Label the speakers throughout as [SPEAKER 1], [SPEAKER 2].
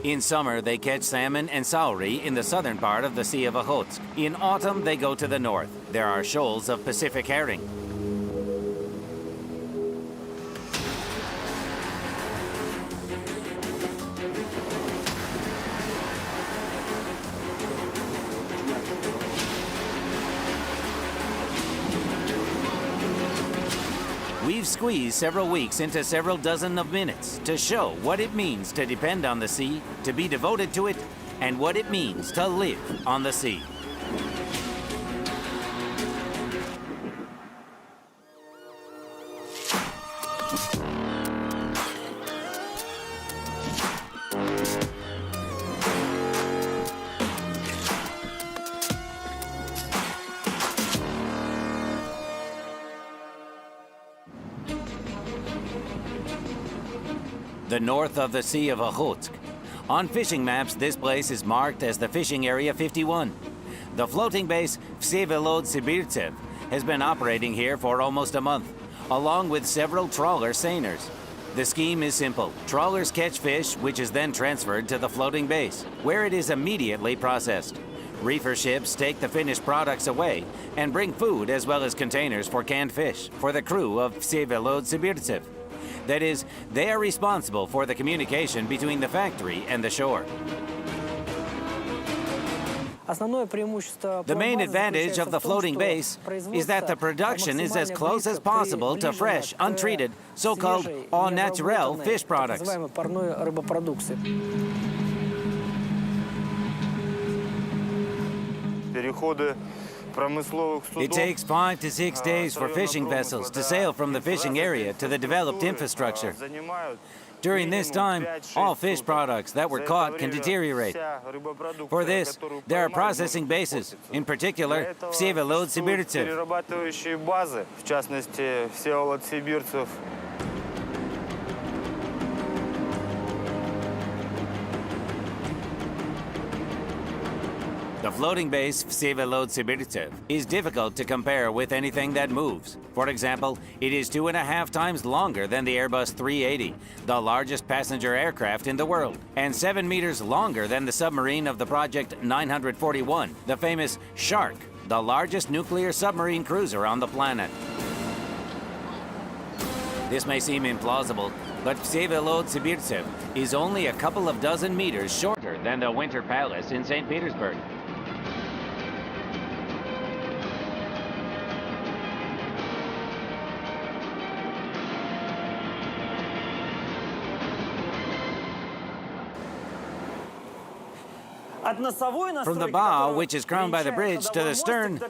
[SPEAKER 1] In summer, they catch salmon and sauri in the southern part of the Sea of Okhotsk. In autumn, they go to the north. There are shoals of Pacific herring. We've squeezed several weeks into several dozen of minutes to show what it means to depend on the sea, to be devoted to it, and what it means to live on the sea. The north of the Sea of Okhotsk. On fishing maps, this place is marked as the Fishing Area 51. The floating base Vsevolod-Sibirtsev has been operating here for almost a month, along with several trawler seiners. The scheme is simple. Trawlers catch fish, which is then transferred to the floating base, where it is immediately processed. Reefer ships take the finished products away and bring food as well as containers for canned fish for the crew of Vsevolod-Sibirtsev. That is, they are responsible for the communication between the factory and the shore. The main advantage of the floating base is that the production is as close as possible to fresh, untreated, so-called au naturel fish products. It takes 5 to 6 days for fishing vessels to sail from the fishing area to the developed infrastructure. During this time, all fish products that were caught can deteriorate. For this, there are processing bases, in particular, Vsevolod-Sibirtsev. The floating base Vsevolod-Sibirtsev is difficult to compare with anything that moves. For example, it is 2.5 times longer than the Airbus 380, the largest passenger aircraft in the world, and 7 meters longer than the submarine of the Project 941, the famous Shark, the largest nuclear submarine cruiser on the planet. This may seem implausible, but Vsevolod-Sibirtsev is only a couple of dozen meters shorter than the Winter Palace in St. Petersburg. From the bow, which is crowned by the bridge, to the stern,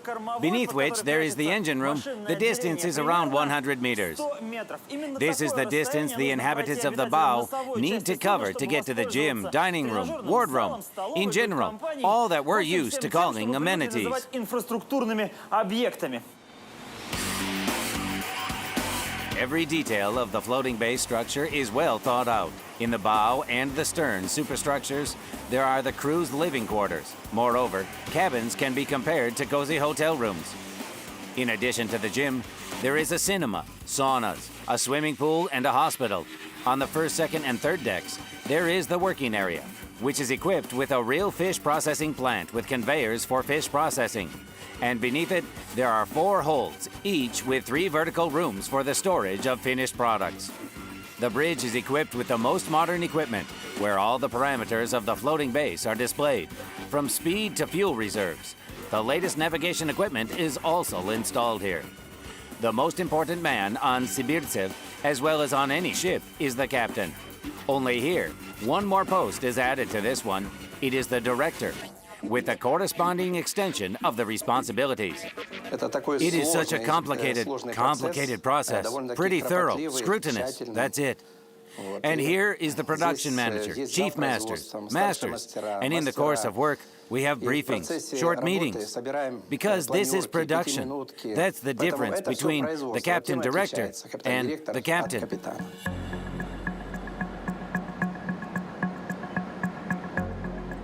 [SPEAKER 1] beneath which there is the engine room, the distance is around 100 meters. This is the distance the inhabitants of the bow need to cover to get to the gym, dining room, wardroom, in general, all that we're used to calling amenities. Every detail of the floating base structure is well thought out. In the bow and the stern superstructures, there are the crew's living quarters. Moreover, cabins can be compared to cozy hotel rooms. In addition to the gym, there is a cinema, saunas, a swimming pool, and a hospital. On the first, second, and third decks, there is the working area, which is equipped with a real fish processing plant with conveyors for fish processing. And beneath it, there are 4 holds, each with 3 vertical rooms for the storage of finished products. The bridge is equipped with the most modern equipment, where all the parameters of the floating base are displayed, from speed to fuel reserves. The latest navigation equipment is also installed here. The most important man on Sibirtsev, as well as on any ship, is the captain. Only here, one more post is added to this one. It is the director, with a corresponding extension of the responsibilities. It is such a complicated process, pretty thorough, scrutinous, that's it. And here is the production manager, chief masters, and in the course of work, we have briefings, short meetings, because this is production. That's the difference between the captain-director and the captain.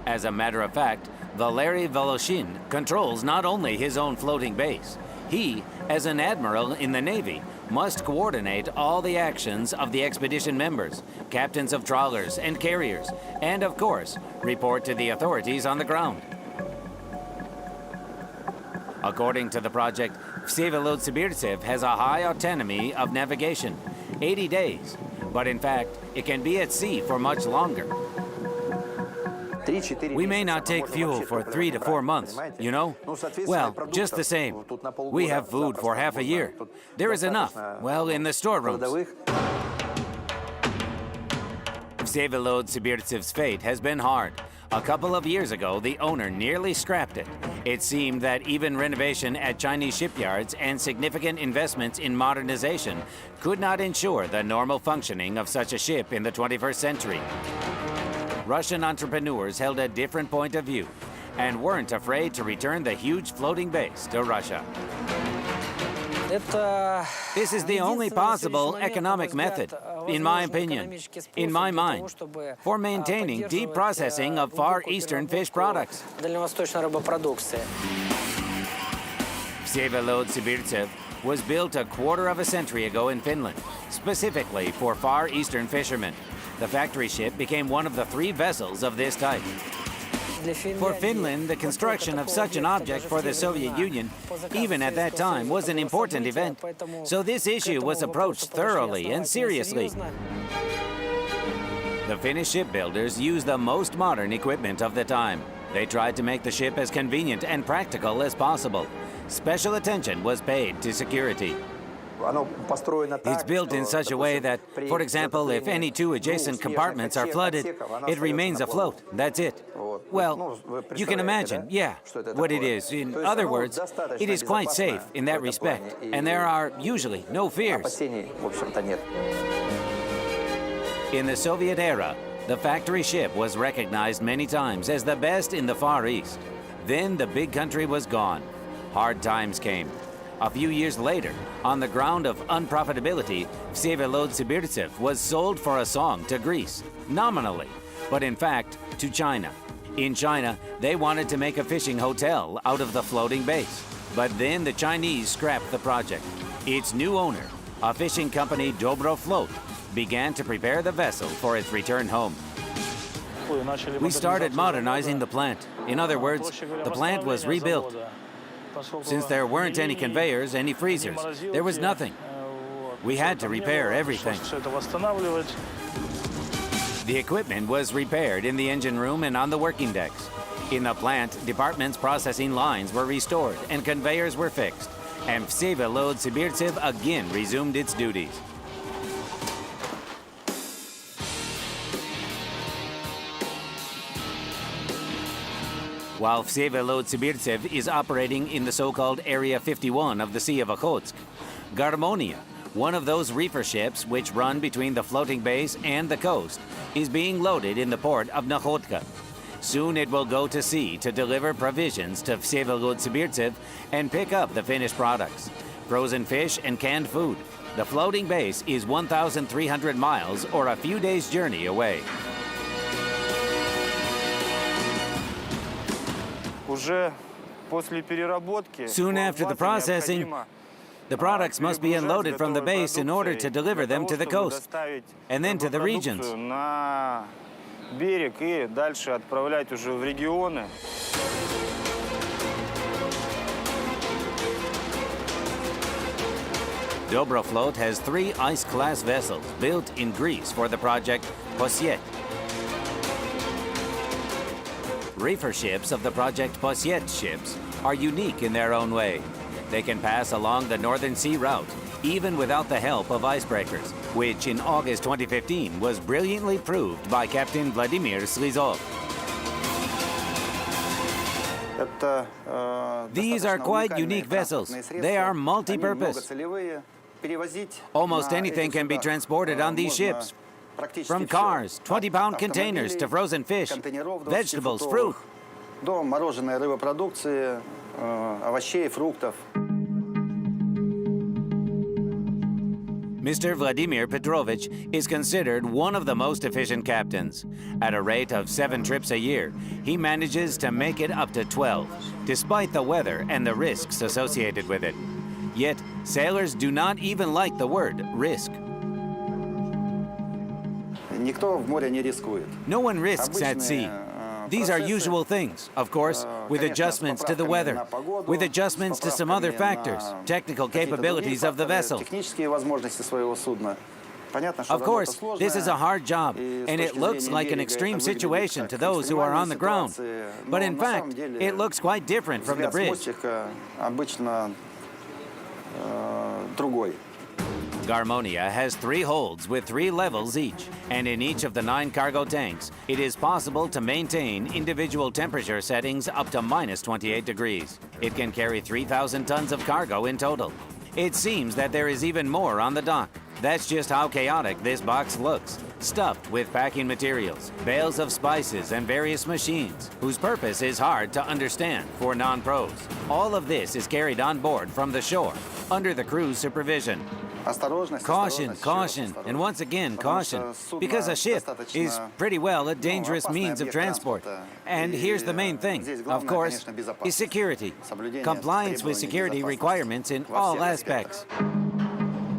[SPEAKER 1] As a matter of fact, Valery Voloshin controls not only his own floating base. He, as an admiral in the Navy, must coordinate all the actions of the expedition members, captains of trawlers and carriers, and of course, report to the authorities on the ground. According to the project, Vsevolod Sibirtsev has a high autonomy of navigation, 80 days, but in fact, it can be at sea for much longer. We may not take fuel for 3 to 4 months, you know? Well, just the same. We have food for half a year. There is enough, well, in the storerooms. Vsevolod Sibirtsev's fate has been hard. A couple of years ago, the owner nearly scrapped it. It seemed that even renovation at Chinese shipyards and significant investments in modernization could not ensure the normal functioning of such a ship in the 21st century. Russian entrepreneurs held a different point of view and weren't afraid to return the huge floating base to Russia. This is the only possible economic method, in my opinion, in my mind, for maintaining deep processing of Far Eastern fish products. Vsevolod Sibirtsev was built a quarter of a century ago in Finland, specifically for Far Eastern fishermen. The factory ship became one of the 3 vessels of this type. For Finland, the construction of such an object for the Soviet Union, even at that time, was an important event. So this issue was approached thoroughly and seriously. The Finnish shipbuilders used the most modern equipment of the time. They tried to make the ship as convenient and practical as possible. Special attention was paid to security. It's built in such a way that, for example, if any 2 adjacent compartments are flooded, it remains afloat. That's it. Well, you can imagine, yeah, what it is. In other words, it is quite safe in that respect, and there are usually no fears. In the Soviet era, the factory ship was recognized many times as the best in the Far East. Then the big country was gone. Hard times came. A few years later, on the ground of unprofitability, Vsevolod Sibirtsev was sold for a song to Greece, nominally, but in fact, to China. In China, they wanted to make a fishing hotel out of the floating base. But then the Chinese scrapped the project. Its new owner, a fishing company Dobro Float, began to prepare the vessel for its return home. We started modernizing the plant. In other words, the plant was rebuilt. Since there weren't any conveyors, any freezers, there was nothing. We had to repair everything. The equipment was repaired in the engine room and on the working decks. In the plant, departments' processing lines were restored and conveyors were fixed. And Vsevolod Sibirtsev again resumed its duties. While Vsevolod Sibirtsev is operating in the so-called Area 51 of the Sea of Okhotsk, Garmoniya, one of those reefer ships which run between the floating base and the coast, is being loaded in the port of Nakhodka. Soon it will go to sea to deliver provisions to Vsevolod Sibirtsev and pick up the finished products, frozen fish and canned food. The floating base is 1,300 miles or a few days' journey away. Soon after the processing, the products must be unloaded from the base in order to deliver them to the coast and then to the regions. Dobro Float has 3 ice-class vessels built in Greece for the project Posiet. Reefer ships of the project Posiet ships are unique in their own way. They can pass along the Northern Sea route, even without the help of icebreakers, which in August 2015 was brilliantly proved by Captain Vladimir Slizov. These are quite unique vessels. They are multi-purpose. Almost anything can be transported on these ships. From cars, 20-pound containers to frozen fish, vegetables, fruit. Mr. Vladimir Petrovich is considered one of the most efficient captains. At a rate of 7 trips a year, he manages to make it up to 12, despite the weather and the risks associated with it. Yet, sailors do not even like the word risk.
[SPEAKER 2] Никто в море не рискует.
[SPEAKER 1] No one risks at sea. These are usual things, of course, with adjustments to the weather, with adjustments to some other factors, technical capabilities of the vessel.
[SPEAKER 2] Технические возможности своего судна.
[SPEAKER 1] Of course, this is a hard job, and it looks like an extreme situation to those who are on the ground. But in fact, it looks quite different from the bridge.
[SPEAKER 2] Обычно другой.
[SPEAKER 1] Garmoniya has 3 holds with 3 levels each, and in each of the 9 cargo tanks, it is possible to maintain individual temperature settings up to minus 28 degrees. It can carry 3,000 tons of cargo in total. It seems that there is even more on the dock. That's just how chaotic this box looks, stuffed with packing materials, bales of spices, and various machines, whose purpose is hard to understand for non-pros. All of this is carried on board from the shore, under the crew's supervision. Caution, caution, and once again caution, because a ship is pretty well a dangerous means of transport. And here's the main thing, of course, is security. Compliance with security requirements in all aspects.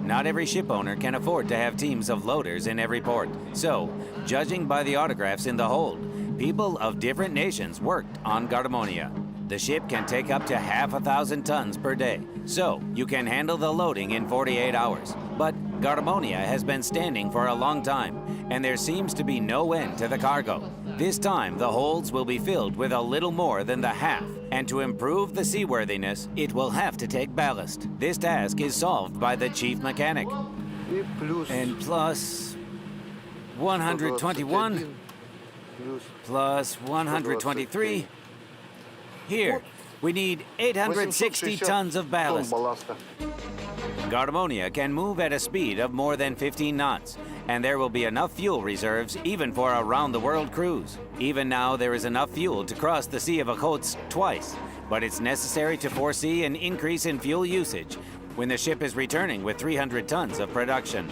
[SPEAKER 1] Not every ship owner can afford to have teams of loaders in every port. So, judging by the autographs in the hold, people of different nations worked on Garmoniya. The ship can take up to 1,000 tons per day, so you can handle the loading in 48 hours. But Garmoniya has been standing for a long time, and there seems to be no end to the cargo. This time, the holds will be filled with a little more than the half, and to improve the seaworthiness, it will have to take ballast. This task is solved by the chief mechanic. And plus 121, plus 123. Here, we need 860 tons of ballast. Garmoniya can move at a speed of more than 15 knots, and there will be enough fuel reserves even for a round-the-world cruise. Even now, there is enough fuel to cross the Sea of Okhotsk twice, but it's necessary to foresee an increase in fuel usage when the ship is returning with 300 tons of production.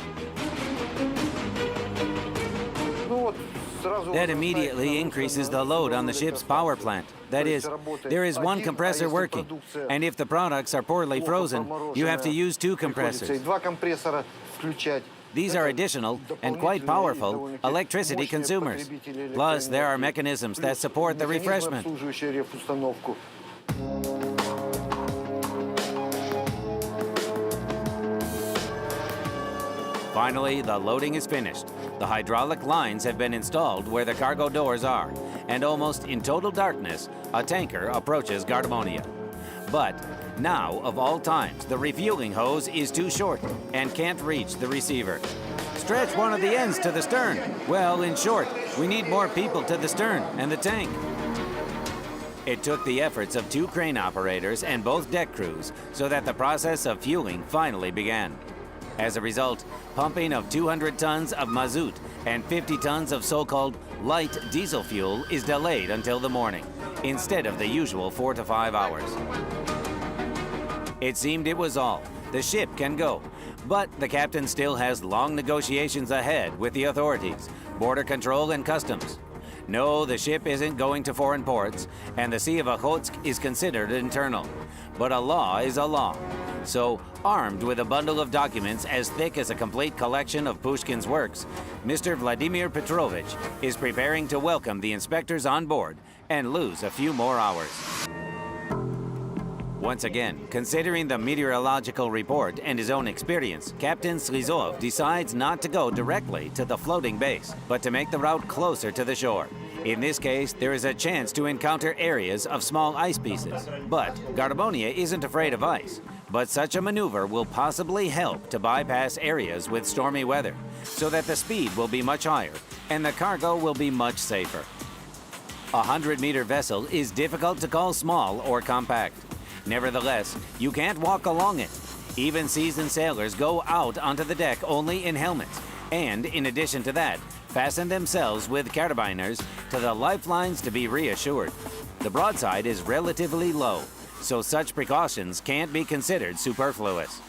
[SPEAKER 1] That immediately increases the load on the ship's power plant. That is, there is one compressor working, and if the products are poorly frozen, you have to use 2 compressors. These are additional and quite powerful electricity consumers. Plus, there are mechanisms that support the refreshment. Finally, the loading is finished. The hydraulic lines have been installed where the cargo doors are, and almost in total darkness, a tanker approaches Garmoniya. But now, of all times, the refueling hose is too short and can't reach the receiver. Stretch one of the ends to the stern. Well, in short, we need more people to the stern and the tank. It took the efforts of 2 crane operators and both deck crews so that the process of fueling finally began. As a result, pumping of 200 tons of mazout and 50 tons of so-called light diesel fuel is delayed until the morning, instead of the usual 4 to 5 hours. It seemed it was all. The ship can go. But the captain still has long negotiations ahead with the authorities, border control and customs. No, the ship isn't going to foreign ports, and the Sea of Okhotsk is considered internal. But a law is a law. So, armed with a bundle of documents as thick as a complete collection of Pushkin's works, Mr. Vladimir Petrovich is preparing to welcome the inspectors on board and lose a few more hours. Once again, considering the meteorological report and his own experience, Captain Slizov decides not to go directly to the floating base, but to make the route closer to the shore. In this case, there is a chance to encounter areas of small ice pieces. But Garmoniya isn't afraid of ice. But such a maneuver will possibly help to bypass areas with stormy weather, so that the speed will be much higher and the cargo will be much safer. A 100-meter vessel is difficult to call small or compact. Nevertheless, you can't walk along it. Even seasoned sailors go out onto the deck only in helmets, and in addition to that, fasten themselves with carabiners to the lifelines to be reassured. The broadside is relatively low, so such precautions can't be considered superfluous.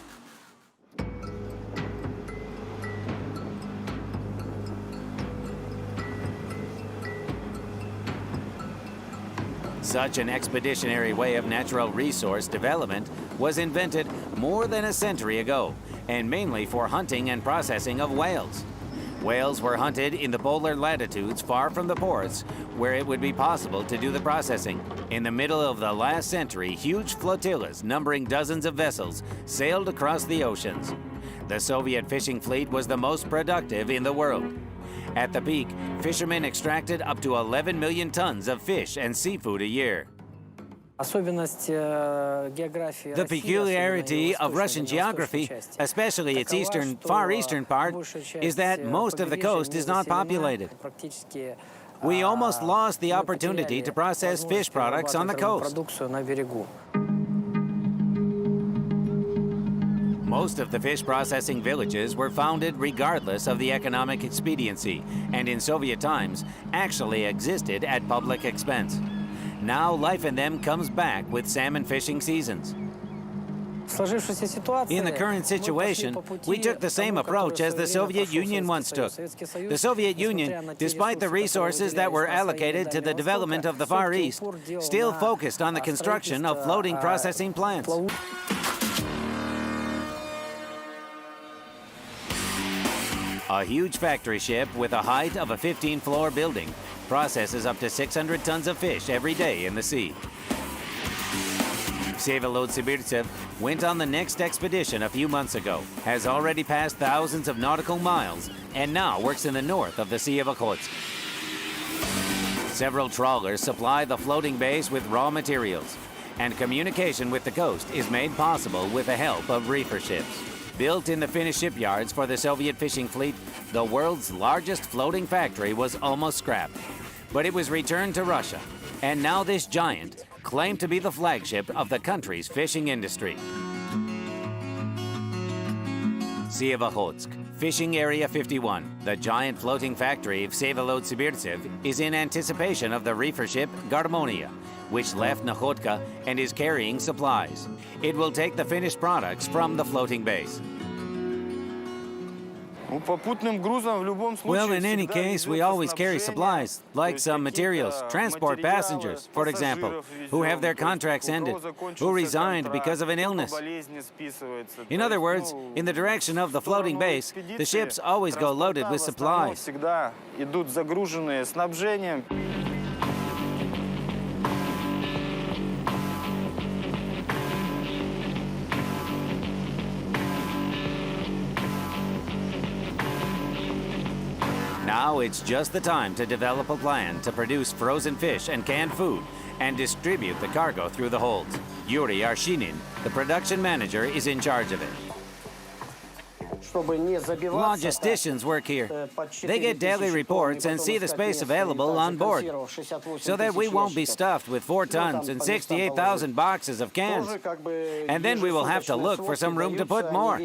[SPEAKER 1] Such an expeditionary way of natural resource development was invented more than a century ago, and mainly for hunting and processing of whales. Whales were hunted in the polar latitudes far from the ports, where it would be possible to do the processing. In the middle of the last century, huge flotillas numbering dozens of vessels sailed across the oceans. The Soviet fishing fleet was the most productive in the world. At the peak, fishermen extracted up to 11 million tons of fish and seafood a year. The peculiarity of Russian geography, especially its far eastern part, is that most of the coast is not populated. We almost lost the opportunity to process fish products on the coast. Most of the fish processing villages were founded regardless of the economic expediency, and in Soviet times actually existed at public expense. Now life in them comes back with salmon fishing seasons. In the current situation, we took the same approach as the Soviet Union once took. The Soviet Union, despite the resources that were allocated to the development of the Far East, still focused on the construction of floating processing plants. A huge factory ship with a height of a 15-floor building processes up to 600 tons of fish every day in the sea. Vsevolod went on the next expedition a few months ago, has already passed thousands of nautical miles, and now works in the north of the Sea of Okhotsk. Several trawlers supply the floating base with raw materials, and communication with the coast is made possible with the help of reefer ships. Built in the Finnish shipyards for the Soviet fishing fleet, the world's largest floating factory was almost scrapped. But it was returned to Russia, and now this giant claimed to be the flagship of the country's fishing industry. Sea of Okhotsk, Fishing Area 51, the giant floating factory of Vsevolod is in anticipation of the reefer ship Garmoniya, which left Nakhodka and is carrying supplies. It will take the finished products from the floating base. Well, in any case, we always carry supplies, like some materials, transport passengers, for example, who have their contracts ended, who resigned because of an illness. In other words, in the direction of the floating base, the ships always go loaded with supplies. Now it's just the time to develop a plan to produce frozen fish and canned food and distribute the cargo through the holds. Yuri Arshinin, the production manager, is in charge of it. Logisticians work here. They get daily reports and see the space available on board, so that we won't be stuffed with 4 tons and 68,000 boxes of cans. And then we will have to look for some room to put more.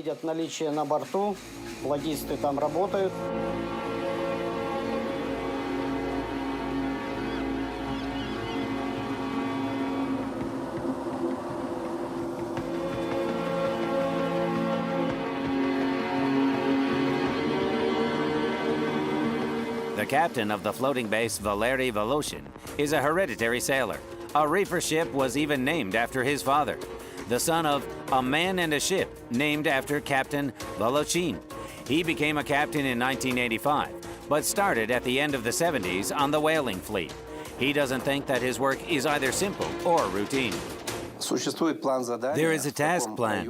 [SPEAKER 1] The captain of the floating base, Valery Voloshin, is a hereditary sailor. A reefer ship was even named after his father, the son of a man and a ship named after Captain Voloshin. He became a captain in 1985, but started at the end of the 70s on the whaling fleet. He doesn't think that his work is either simple or routine. There is a task plan.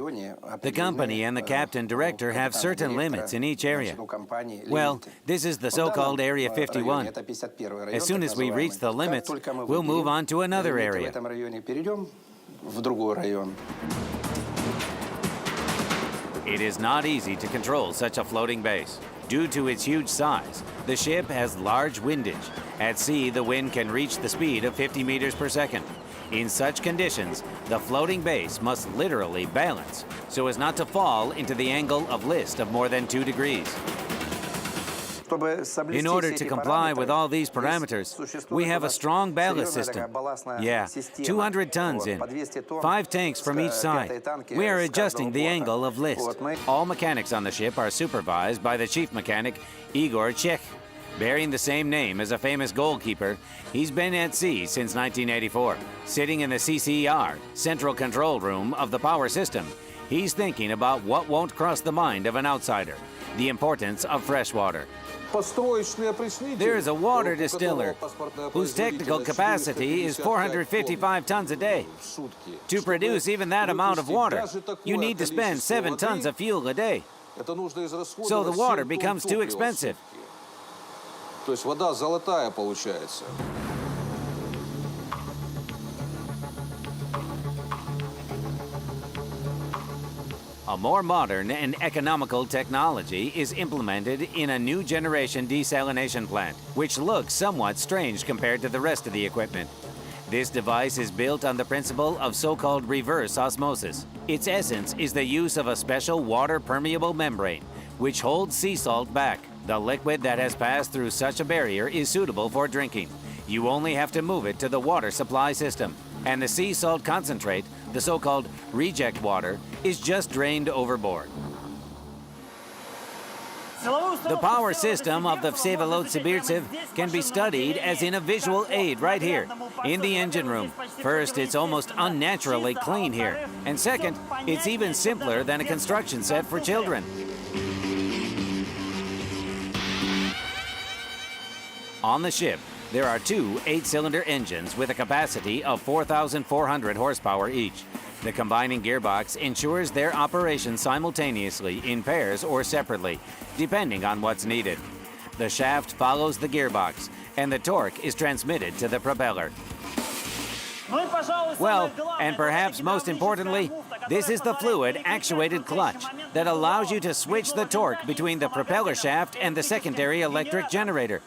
[SPEAKER 1] The company and the captain director have certain limits in each area. Well, this is the so-called Area 51. As soon as we reach the limits, we'll move on to another area. It is not easy to control such a floating base. Due to its huge size, the ship has large windage. At sea, the wind can reach the speed of 50 meters per second. In such conditions, the floating base must literally balance so as not to fall into the angle of list of more than 2 degrees. In order to comply with all these parameters, we have a strong ballast system. Yeah, 200 tons in, 5 tanks from each side. We are adjusting the angle of list. All mechanics on the ship are supervised by the chief mechanic, Igor Chekh. Bearing the same name as a famous goalkeeper, he's been at sea since 1984. Sitting in the CCR, Central Control Room of the power system, he's thinking about what won't cross the mind of an outsider, the importance of fresh water. There is a water distiller whose technical capacity is 455 tons a day. To produce even that amount of water, you need to spend 7 tons of fuel a day. So the water becomes too expensive.
[SPEAKER 3] То есть вода золотая получается.
[SPEAKER 1] A more modern and economical technology is implemented in a new generation desalination plant, which looks somewhat strange compared to the rest of the equipment. This device is built on the principle of so-called reverse osmosis. Its essence is the use of a special water-permeable membrane, which holds sea salt back. The liquid that has passed through such a barrier is suitable for drinking. You only have to move it to the water supply system. And the sea salt concentrate, the so-called reject water, is just drained overboard. The power system of the Vsevolod-Sibirtsev can be studied as in a visual aid right here, in the engine room. First, it's almost unnaturally clean here. And second, it's even simpler than a construction set for children. On the ship, there are 2 8-cylinder engines with a capacity of 4,400 horsepower each. The combining gearbox ensures their operation simultaneously in pairs or separately, depending on what's needed. The shaft follows the gearbox, and the torque is transmitted to the propeller. Well, and perhaps most importantly, this is the fluid-actuated clutch that allows you to switch the torque between the propeller shaft and the secondary electric generator.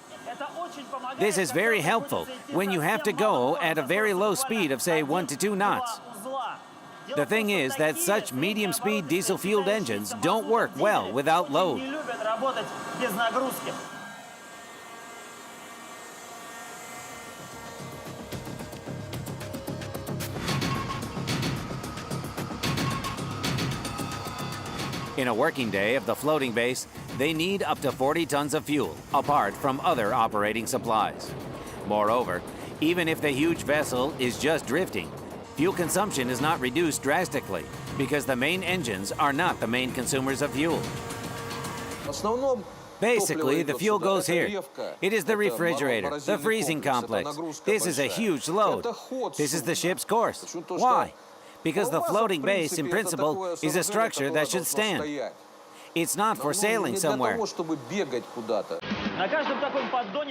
[SPEAKER 1] This is very helpful when you have to go at a very low speed of, say, 1 to 2 knots. The thing is that such medium-speed diesel-fueled engines don't work well without load. In a working day of the floating base, they need up to 40 tons of fuel, apart from other operating supplies. Moreover, even if the huge vessel is just drifting, fuel consumption is not reduced drastically because the main engines are not the main consumers of fuel. Basically, the fuel goes here. It is the refrigerator, the freezing complex. This is a huge load. This is the ship's course. Why? Because the floating base, in principle, is a structure that should stand. It's not for sailing somewhere.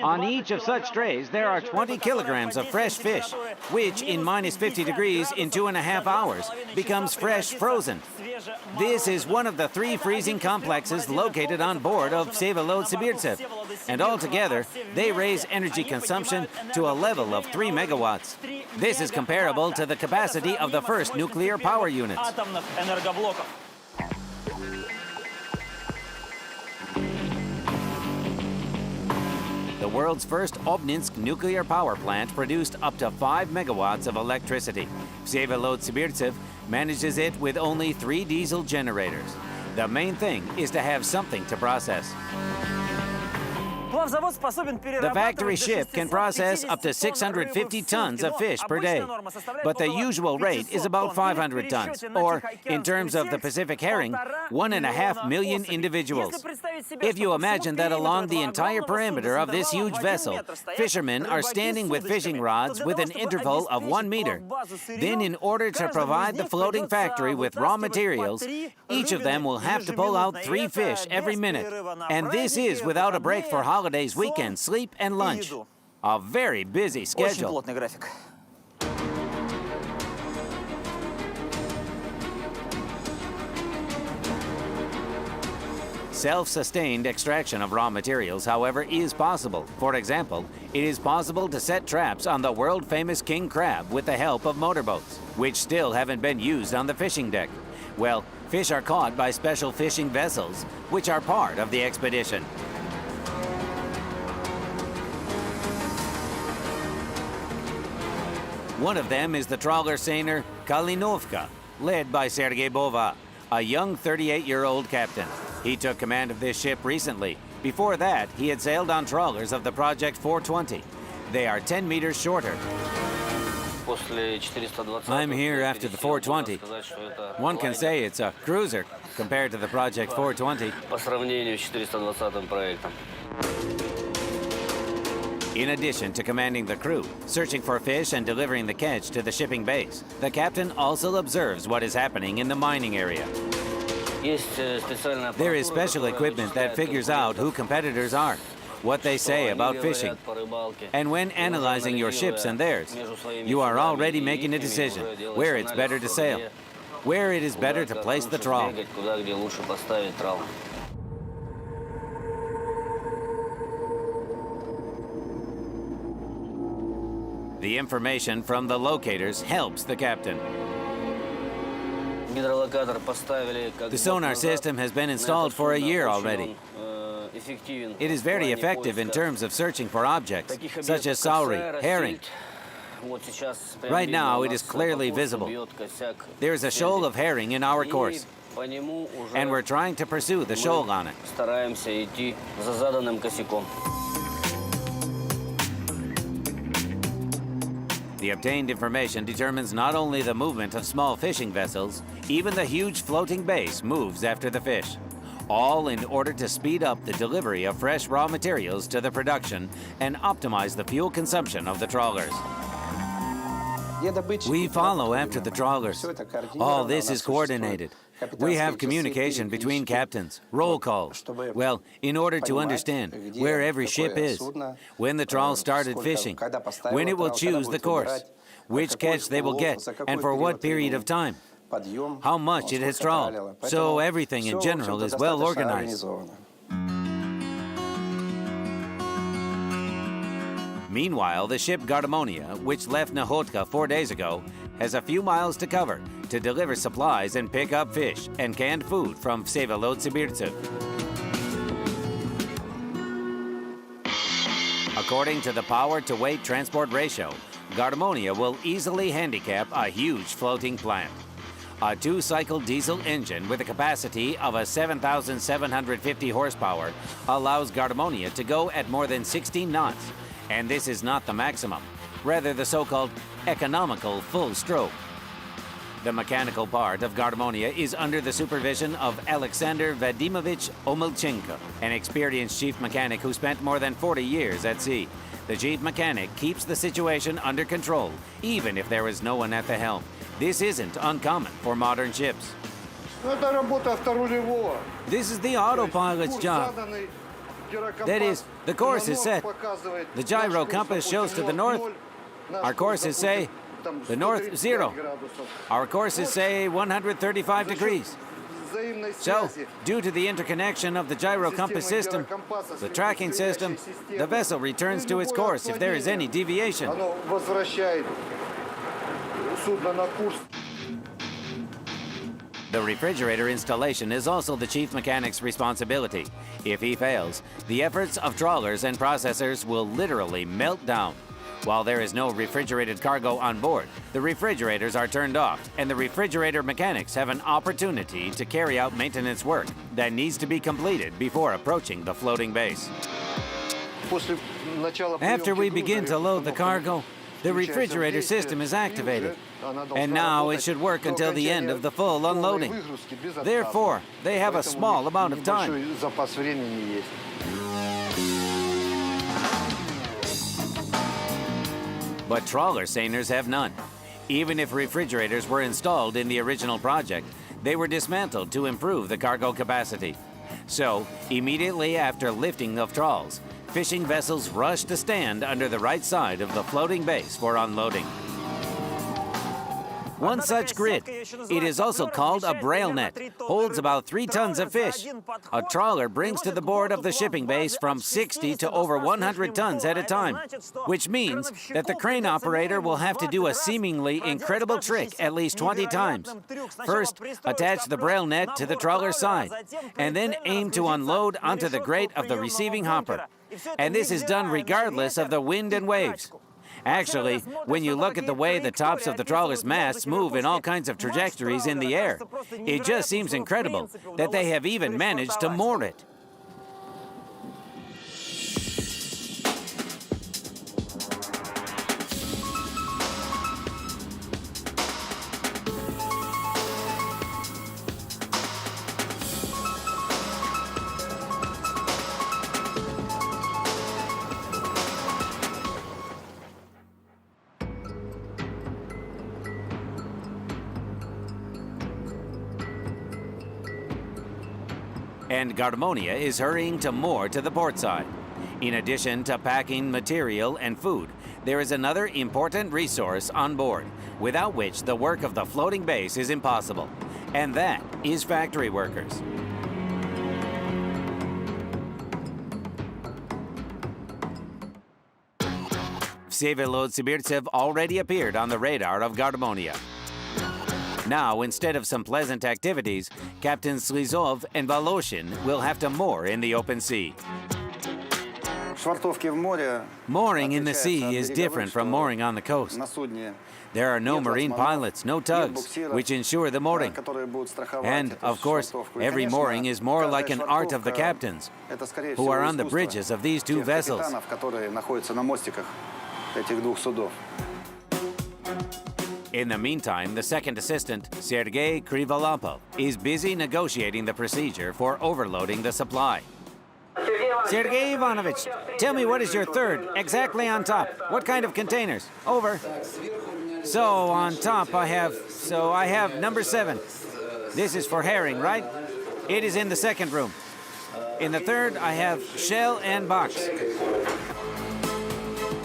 [SPEAKER 1] On each of such trays, there are 20 kilograms of fresh fish, which in minus 50 degrees in 2.5 hours becomes fresh frozen. This is one of the 3 freezing complexes located on board of Vsevolod-Sibirtsev. And altogether, they raise energy consumption to a level of 3 megawatts. This is comparable to the capacity of the first nuclear power units. The world's first Obninsk nuclear power plant produced up to 5 megawatts of electricity. Vsevolod-Sibirtsev manages it with only 3 diesel generators. The main thing is to have something to process. The factory ship can process up to 650 tons of fish per day, but the usual rate is about 500 tons, or, in terms of the Pacific herring, 1.5 million individuals. If you imagine that along the entire perimeter of this huge vessel, fishermen are standing with fishing rods with an interval of 1 meter, then in order to provide the floating factory with raw materials, each of them will have to pull out 3 fish every minute, and this is without a break for holidays, weekends, sleep, and lunch. A very busy schedule. Self-sustained extraction of raw materials, however, is possible. For example, it is possible to set traps on the world-famous king crab with the help of motorboats, which still haven't been used on the fishing deck. Well, fish are caught by special fishing vessels, which are part of the expedition. One of them is the trawler seiner Kalinovka, led by Sergei Bova, a young 38-year-old captain. He took command of this ship recently, Before that, he had sailed on trawlers of the Project 420. They are 10 meters shorter. I'm here after the 420. One can say it's a cruiser compared to the Project 420. In addition to commanding the crew, searching for fish and delivering the catch to the shipping base, the captain also observes what is happening in the mining area. There is special equipment that figures out who competitors are, what they say about fishing. And when analyzing your ships and theirs, you are already making a decision where it's better to sail, where it is better to place the trawl. The information from the locators helps the captain. The sonar system has been installed for a year already. It is very effective in terms of searching for objects, such as sauri, herring. Right now, it is clearly visible. There is a shoal of herring in our course, and we're trying to pursue the shoal on it. The obtained information determines not only the movement of small fishing vessels, even the huge floating base moves after the fish, all in order to speed up the delivery of fresh raw materials to the production and optimize the fuel consumption of the trawlers. We follow after the trawlers. All this is coordinated. We have communication between captains, roll calls. Well, in order to understand where every ship is, when the trawl started fishing, when it will choose the course, which catch they will get, and for what period of time, how much it has trawled. So everything in general is well organized. Meanwhile, the ship Garmoniya, which left Nahotka 4 days ago, has a few miles to cover to deliver supplies and pick up fish and canned food from Vsevolod-Sibirtsev. According to the power-to-weight transport ratio, Garmoniya will easily handicap a huge floating plant. A two-cycle diesel engine with a capacity of a 7,750 horsepower allows Garmoniya to go at more than 16 knots, and this is not the maximum, rather the so-called economical full stroke. The mechanical part of Garmoniya is under the supervision of Alexander Vadimovich Omelchenko, an experienced chief mechanic who spent more than 40 years at sea. The chief mechanic keeps the situation under control, even if there is no one at the helm. This isn't uncommon for modern ships. This is the autopilot's job. That is, the course is set. The gyro compass shows to the north. Our courses say the north 0. Our courses say 135 degrees. So, due to the interconnection of the gyro compass system, the tracking system, the vessel returns to its course if there is any deviation. The refrigerator installation is also the chief mechanic's responsibility. If he fails, the efforts of trawlers and processors will literally melt down. While there is no refrigerated cargo on board, the refrigerators are turned off, and the refrigerator mechanics have an opportunity to carry out maintenance work that needs to be completed before approaching the floating base. After we begin to load the cargo, the refrigerator system is activated, and now it should work until the end of the full unloading. Therefore, they have a small amount of time. But trawler seiners have none. Even if refrigerators were installed in the original project, they were dismantled to improve the cargo capacity. So, immediately after lifting of trawls, fishing vessels rush to stand under the right side of the floating base for unloading. One such grid, it is also called a braille net, holds about 3 tons of fish. A trawler brings to the board of the shipping base from 60 to over 100 tons at a time, which means that the crane operator will have to do a seemingly incredible trick at least 20 times. First, attach the braille net to the trawler side, and then aim to unload onto the grate of the receiving hopper. And this is done regardless of the wind and waves. Actually, when you look at the way the tops of the trawler's masts move in all kinds of trajectories in the air, it just seems incredible that they have even managed to moor it. and Garmoniya is hurrying to moor to the port side. In addition to packing material and food, there is another important resource on board, without which the work of the floating base is impossible, and that is factory workers. Vsevolod-Sibirtsev already appeared on the radar of Garmoniya. Now, instead of some pleasant activities, Captains Slizov and Voloshin will have to moor in the open sea. Mooring in the sea is different from mooring on the coast. There are no marine pilots, no tugs, which ensure the mooring. And, of course, every mooring is more like an art of the captains, who are on the bridges of these two vessels. In the meantime, the second assistant, Sergei Krivolapov, is busy negotiating the procedure for overloading the supply. Sergei Ivanovich, tell me what is your third, exactly on top. What kind of containers? Over. So, on top I have number 7. This is for herring, right? It is in the second room. In the third, I have shell and box.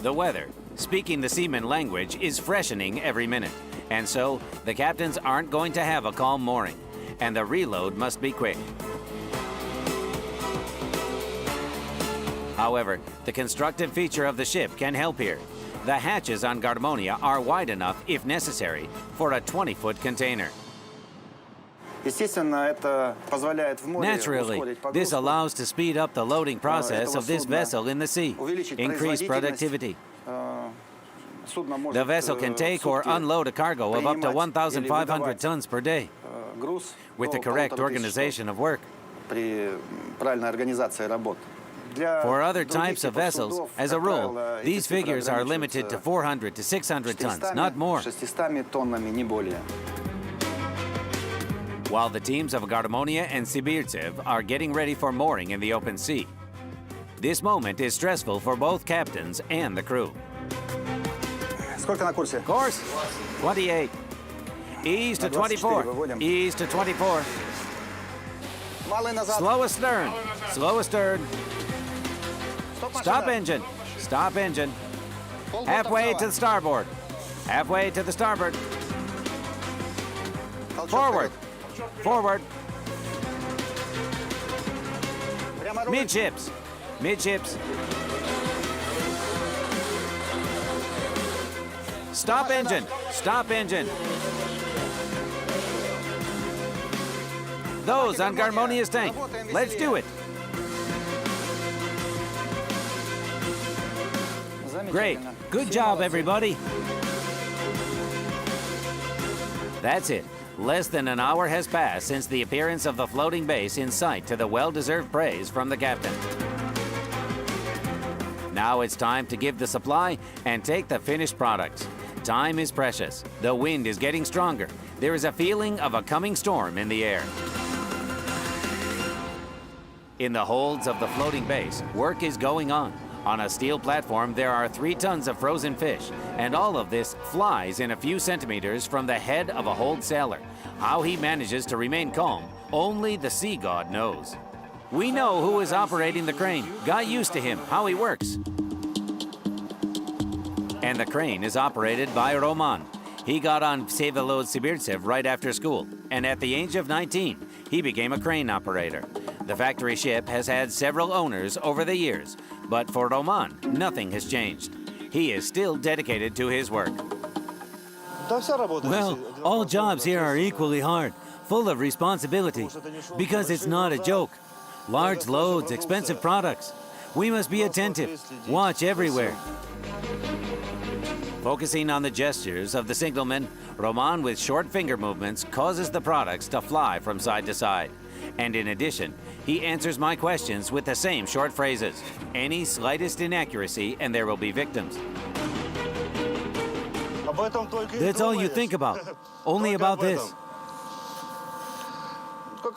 [SPEAKER 1] The weather, speaking the seaman language, is freshening every minute. And so, the captains aren't going to have a calm mooring. And the reload must be quick. However, the constructive feature of the ship can help here. The hatches on Garmoniya are wide enough, if necessary, for a 20-foot container. Naturally, this allows to speed up the loading process of this vessel in the sea, increase productivity. The vessel can take or unload a cargo of up to 1,500 tons per day, with the correct organization of work. For other types of vessels, as a rule, these figures are limited to 400 to 600 tons, not more. While the teams of Garmoniya and Sibirtsev are getting ready for mooring in the open sea. This moment is stressful for both captains and the crew. Course? 28. Ease to 24. Ease to 24. Slow astern. Slow astern. Stop engine. Stop engine. Halfway to the starboard. Halfway to the starboard. Forward. Forward. Midships. Midships. Stop engine. Stop engine. Those on Garmoniya's tank. Let's do it. Great. Good job, everybody. That's it. Less than an hour has passed since the appearance of the floating base in sight to the well-deserved praise from the captain. Now it's time to give the supply and take the finished products. Time is precious. The wind is getting stronger. There is a feeling of a coming storm in the air. In the holds of the floating base, work is going on. On a steel platform, there are 3 tons of frozen fish, and all of this flies in a few centimeters from the head of a hold sailor. How he manages to remain calm, only the sea god knows. We know who is operating the crane, got used to him, how he works. And the crane is operated by Roman. He got on Vsevolod-Sibirtsev right after school, and at the age of 19, he became a crane operator. The factory ship has had several owners over the years, but for Roman, nothing has changed. He is still dedicated to his work. Well, all jobs here are equally hard, full of responsibility, because it's not a joke. Large loads, expensive products. We must be attentive, watch everywhere. Focusing on the gestures of the signalman, Roman with short finger movements causes the products to fly from side to side. And in addition, he answers my questions with the same short phrases. Any slightest inaccuracy and there will be victims. That's all you think about. Only about this.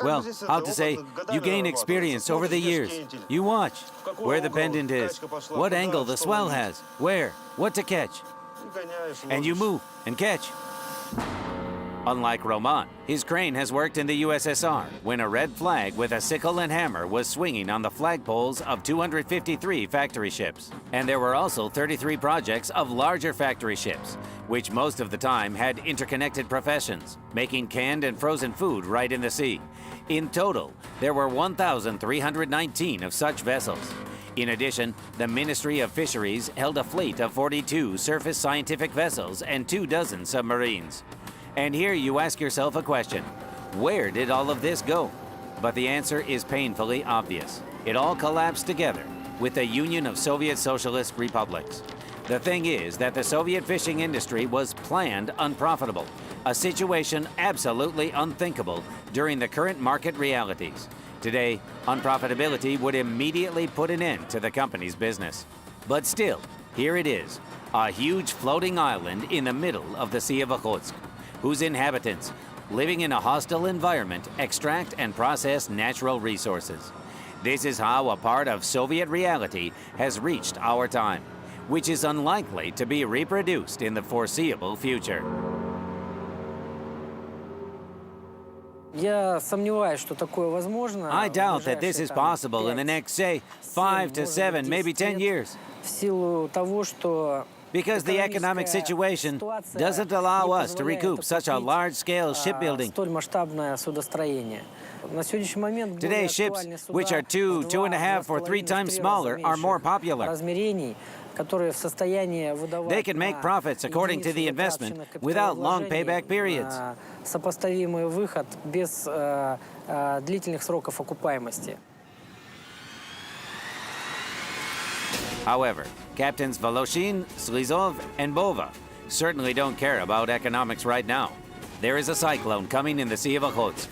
[SPEAKER 1] Well, how to say, you gain experience over the years. You watch where the pendant is, what angle the swell has, where, what to catch. And you move and catch. Unlike Roman, his crane has worked in the USSR when a red flag with a sickle and hammer was swinging on the flagpoles of 253 factory ships. And there were also 33 projects of larger factory ships, which most of the time had interconnected professions, making canned and frozen food right in the sea. In total, there were 1,319 of such vessels. In addition, the Ministry of Fisheries held a fleet of 42 surface scientific vessels and 24 submarines. And here you ask yourself a question: where did all of this go? But the answer is painfully obvious. It all collapsed together with the Union of Soviet Socialist Republics. The thing is that the Soviet fishing industry was planned unprofitable, a situation absolutely unthinkable during the current market realities. Today, unprofitability would immediately put an end to the company's business. But still, here it is, a huge floating island in the middle of the Sea of Okhotsk, whose inhabitants, living in a hostile environment, extract and process natural resources. This is how a part of Soviet reality has reached our time, which is unlikely to be reproduced in the foreseeable future.
[SPEAKER 4] I
[SPEAKER 1] doubt that this is possible in the next, say, 5 to 7, maybe 10 years. Because the economic situation doesn't allow us to recoup such a large-scale shipbuilding. Today, ships, which are 2, 2.5, or 3 times smaller, are more popular. They can make profits according to the investment without long payback periods. However, Captains Voloshin, Slizov, and Bova certainly don't care about economics right now. There is a cyclone coming in the Sea of Okhotsk.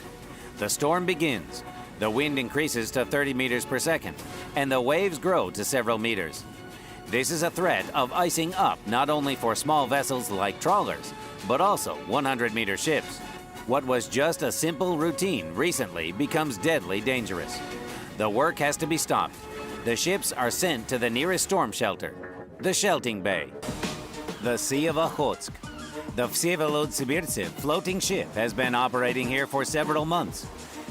[SPEAKER 1] The storm begins, the wind increases to 30 meters per second, and the waves grow to several meters. This is a threat of icing up not only for small vessels like trawlers, but also 100-meter ships. What was just a simple routine recently becomes deadly dangerous. The work has to be stopped. The ships are sent to the nearest storm shelter, the Shelting Bay. The Sea of Okhotsk. The Vsevolod-Sibirtsev floating ship has been operating here for several months.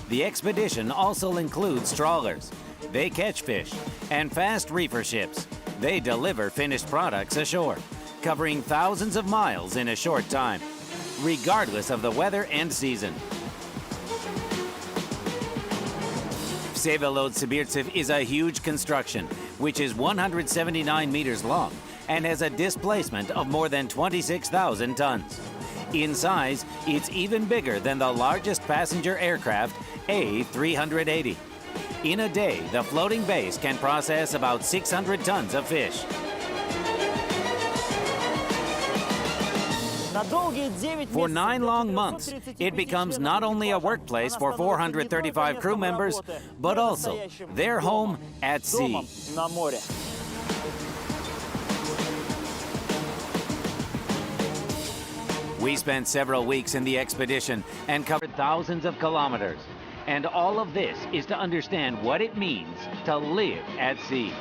[SPEAKER 1] The expedition also includes trawlers. They catch fish, and fast reefer ships. They deliver finished products ashore, covering thousands of miles in a short time, regardless of the weather and season. Vsevolod-Sibirtsev is a huge construction, which is 179 meters long and has a displacement of more than 26,000 tons. In size, it's even bigger than the largest passenger aircraft, A380. In a day, the floating base can process about 600 tons of fish. For 9 long months, it becomes not only a workplace for 435 crew members, but also their home at sea. We spent several weeks in the expedition and covered thousands of kilometers. And all of this is to understand what it means to live at sea.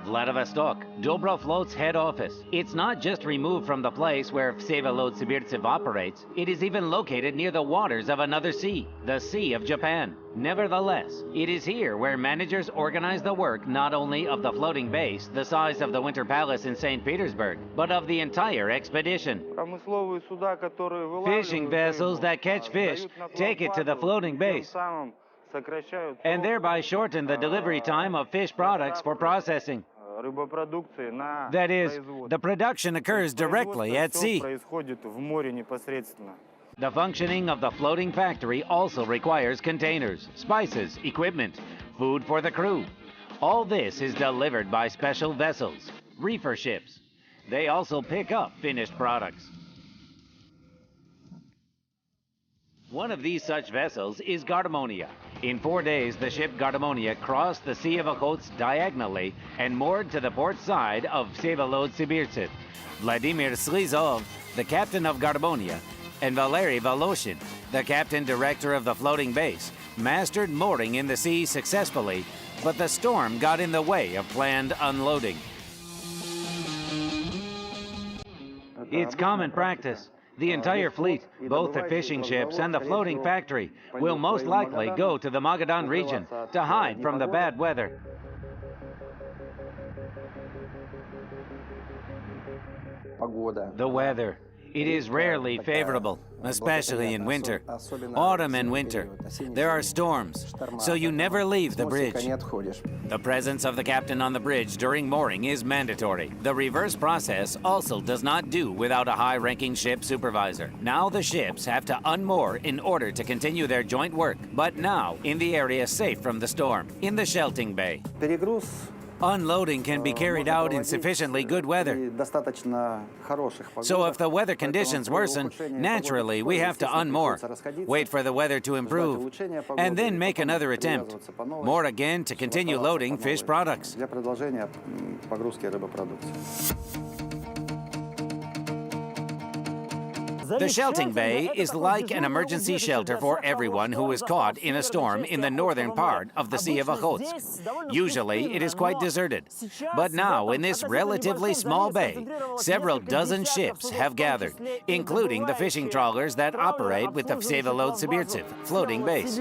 [SPEAKER 1] Vladivostok, Dobroflot's head office. It's not just removed from the place where Vsevolod-Sibirtsev operates, it is even located near the waters of another sea, the Sea of Japan. Nevertheless, it is here where managers organize the work not only of the floating base, the size of the Winter Palace in St. Petersburg, but of the entire expedition. Fishing vessels that catch fish take it to the floating base, and thereby shorten the delivery time of fish products for processing. That is, the production occurs directly at sea. The functioning of the floating factory also requires containers, spices, equipment, food for the crew. All this is delivered by special vessels, reefer ships. They also pick up finished products. One of these such vessels is Garmoniya. In 4 days, the ship Garmoniya crossed the Sea of Okhotsk diagonally and moored to the port side of Vsevolod-Sibirtsev. Vladimir Slizov, the captain of Garmoniya, and Valery Voloshin, the captain director of the floating base, mastered mooring in the sea successfully, but the storm got in the way of planned unloading. It's common practice. The entire fleet, both the fishing ships and the floating factory, will most likely go to the Magadan region to hide from the bad weather. The weather. It is rarely favorable, especially in winter. Autumn and winter. There are storms, so you never leave the bridge. The presence of the captain on the bridge during mooring is mandatory. The reverse process also does not do without a high-ranking ship supervisor. Now the ships have to unmoor in order to continue their joint work, but now in the area safe from the storm, in the shelting bay. Unloading can be carried out in sufficiently good weather. So if the weather conditions worsen, naturally we have to unmoor, wait for the weather to improve, and then make another attempt. Moor again to continue loading fish products. The shelting bay is like an emergency shelter for everyone who is caught in a storm in the northern part of the Sea of Okhotsk. Usually, it is quite deserted. But now, in this relatively small bay, several dozen ships have gathered, including the fishing trawlers that operate with the Vsevolod-Sibirtsev floating base.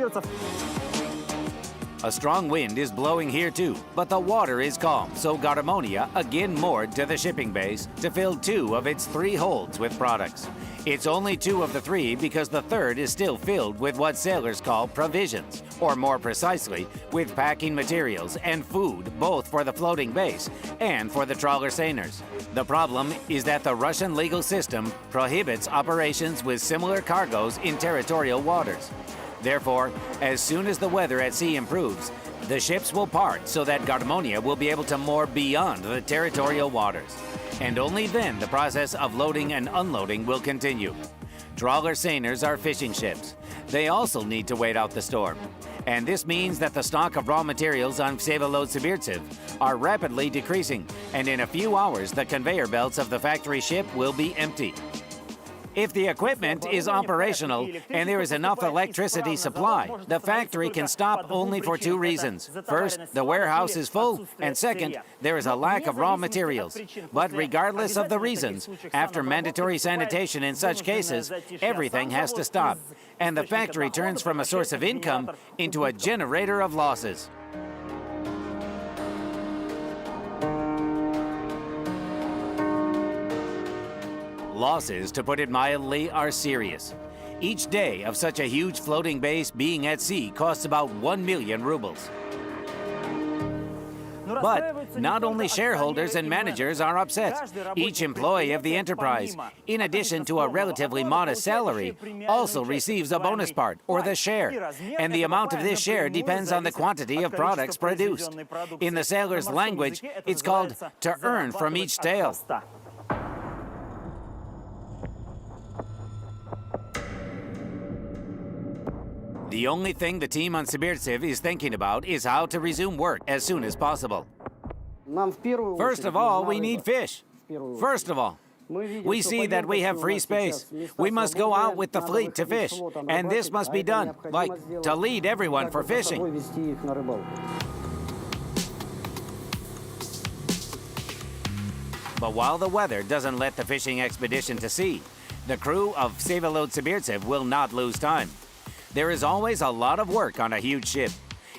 [SPEAKER 1] A strong wind is blowing here too, but the water is calm, so Garmoniya again moored to the shipping base to fill 2 of its 3 holds with products. It's only 2 of the 3 because the third is still filled with what sailors call provisions, or more precisely, with packing materials and food both for the floating base and for the trawler seiners. The problem is that the Russian legal system prohibits operations with similar cargoes in territorial waters. Therefore, as soon as the weather at sea improves, the ships will part so that Garmoniya will be able to moor beyond the territorial waters. And only then the process of loading and unloading will continue. Trawler seiners are fishing ships. They also need to wait out the storm. And this means that the stock of raw materials on Vsevolod-Sibirtsev are rapidly decreasing, and in a few hours the conveyor belts of the factory ship will be empty. If the equipment is operational and there is enough electricity supply, the factory can stop only for 2 reasons. First, the warehouse is full, and second, there is a lack of raw materials. But regardless of the reasons, after mandatory sanitation in such cases, everything has to stop, and the factory turns from a source of income into a generator of losses. Losses, to put it mildly, are serious. Each day of such a huge floating base being at sea costs about 1 million rubles. But not only shareholders and managers are upset. Each employee of the enterprise, in addition to a relatively modest salary, also receives a bonus part, or the share. And the amount of this share depends on the quantity of products produced. In the sailors' language, it's called to earn from each tale. The only thing the team on Sibirtsev is thinking about is how to resume work as soon as possible. First of all, we need fish. First of all, we see that we have free space. We must go out with the fleet to fish, and this must be done, like to lead everyone for fishing. But while the weather doesn't let the fishing expedition to sea, the crew of Vsevolod-Sibirtsev will not lose time. There is always a lot of work on a huge ship.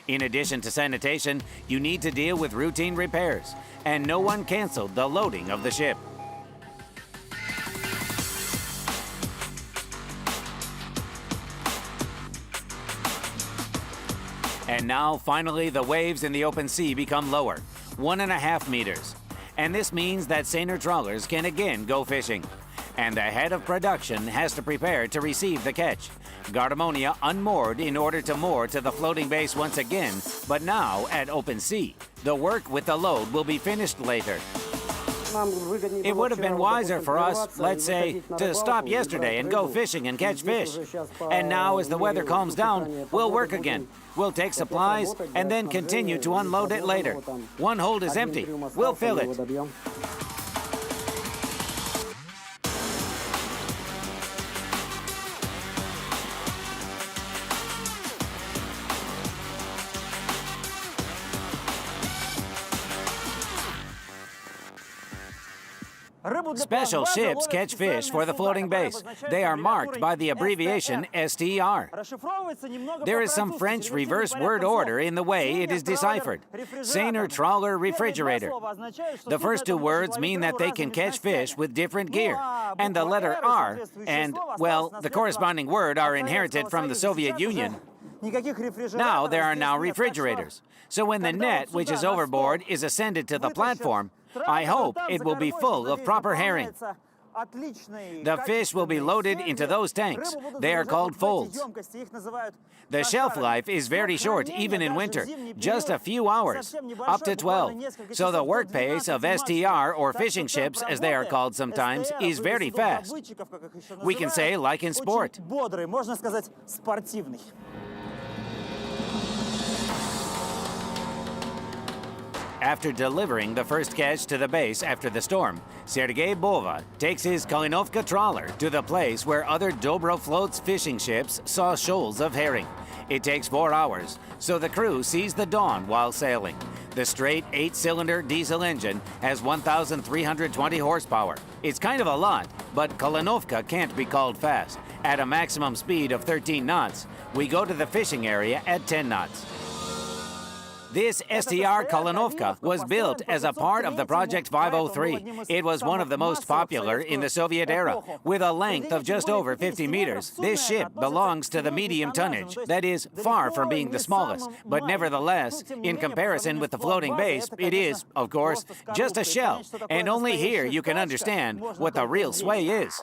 [SPEAKER 1] In addition to sanitation, you need to deal with routine repairs, and no one canceled the loading of the ship. And now, finally, the waves in the open sea become lower, 1.5 meters. And this means that seiner trawlers can again go fishing. And the head of production has to prepare to receive the catch. Garmoniya unmoored in order to moor to the floating base once again, but now at open sea. The work with the load will be finished later. It would have been wiser for us, let's say, to stop yesterday and go fishing and catch fish. And now, as the weather calms down, we'll work again. We'll take supplies and then continue to unload it later. One hold is empty. We'll fill it. Special ships catch fish for the floating base. They are marked by the abbreviation STR. There is some French reverse word order in the way it is deciphered. Seiner Trawler Refrigerator. The first two words mean that they can catch fish with different gear. And the letter R and, well, the corresponding word are inherited from the Soviet Union. Now there are now refrigerators. So when the net, which is overboard, is ascended to the platform, I hope it will be full of proper herring. The fish will be loaded into those tanks. They are called folds. The shelf life is very short, even in winter, just a few hours, up to 12. So the work pace of STR, or fishing ships, as they are called sometimes, is very fast. We can say like in sport. After delivering the first catch to the base after the storm, Sergei Bova takes his Kalinovka trawler to the place where other Dobro floats fishing ships saw shoals of herring. It takes 4 hours, so the crew sees the dawn while sailing. The straight 8-cylinder diesel engine has 1,320 horsepower. It's kind of a lot, but Kalinovka can't be called fast. At a maximum speed of 13 knots, we go to the fishing area at 10 knots. This STR Kalinovka was built as a part of the Project 503. It was one of the most popular in the Soviet era. With a length of just over 50 meters, this ship belongs to the medium tonnage. That is, far from being the smallest. But nevertheless, in comparison with the floating base, it is, of course, just a shell. And only here you can understand what the real sway is.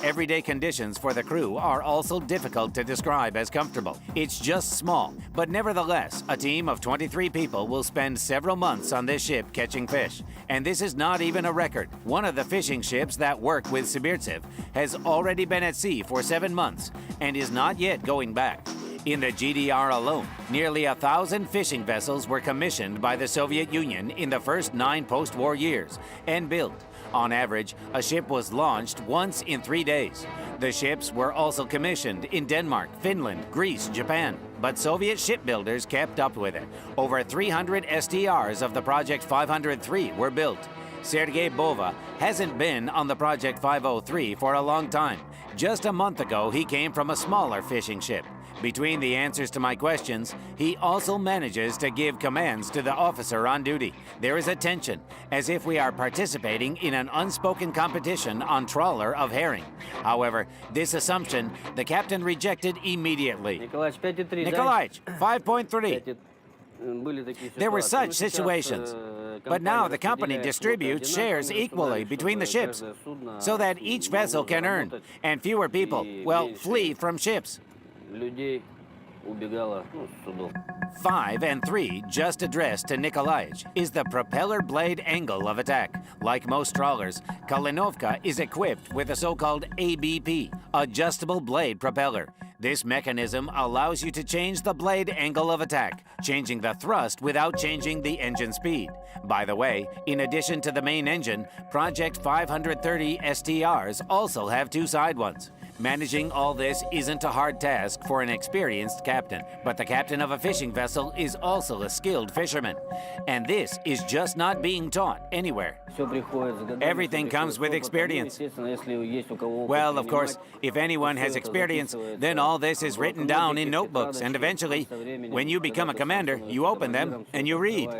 [SPEAKER 1] Everyday conditions for the crew are also difficult to describe as comfortable. It's just small, but nevertheless, a team of 23 people will spend several months on this ship catching fish. And this is not even a record. One of the fishing ships that work with Sibirtsev has already been at sea for 7 months and is not yet going back. In the GDR alone, nearly 1,000 fishing vessels were commissioned by the Soviet Union in the first 9 post-war years and built. On average, a ship was launched once in 3 days. The ships were also commissioned in Denmark, Finland, Greece, Japan. But Soviet shipbuilders kept up with it. Over 300 STRs of the Project 503 were built. Sergei Bova hasn't been on the Project 503 for a long time. Just a month ago, he came from a smaller fishing ship. Between the answers to my questions, he also manages to give commands to the officer on duty. There is a tension, as if we are participating in an unspoken competition on trawler of herring. However, this assumption the captain rejected immediately. Nikolaich, 5.3. There were such situations. But now the company distributes shares equally between the ships, so that each vessel can earn, and fewer people, well, flee from ships. 5 and 3, just addressed to Nikolaich, is the propeller blade angle of attack. Like most trawlers, Kalinovka is equipped with a so-called ABP, adjustable blade propeller. This mechanism allows you to change the blade angle of attack, changing the thrust without changing the engine speed. By the way, in addition to the main engine, Project 530 STRs also have 2 side ones. Managing all this isn't a hard task for an experienced captain, but the captain of a fishing vessel is also a skilled fisherman. And this is just not being taught anywhere. Everything comes with experience. Well, of course, if anyone has experience, then all this is written down in notebooks, and eventually, when you become a commander, you open them and you read.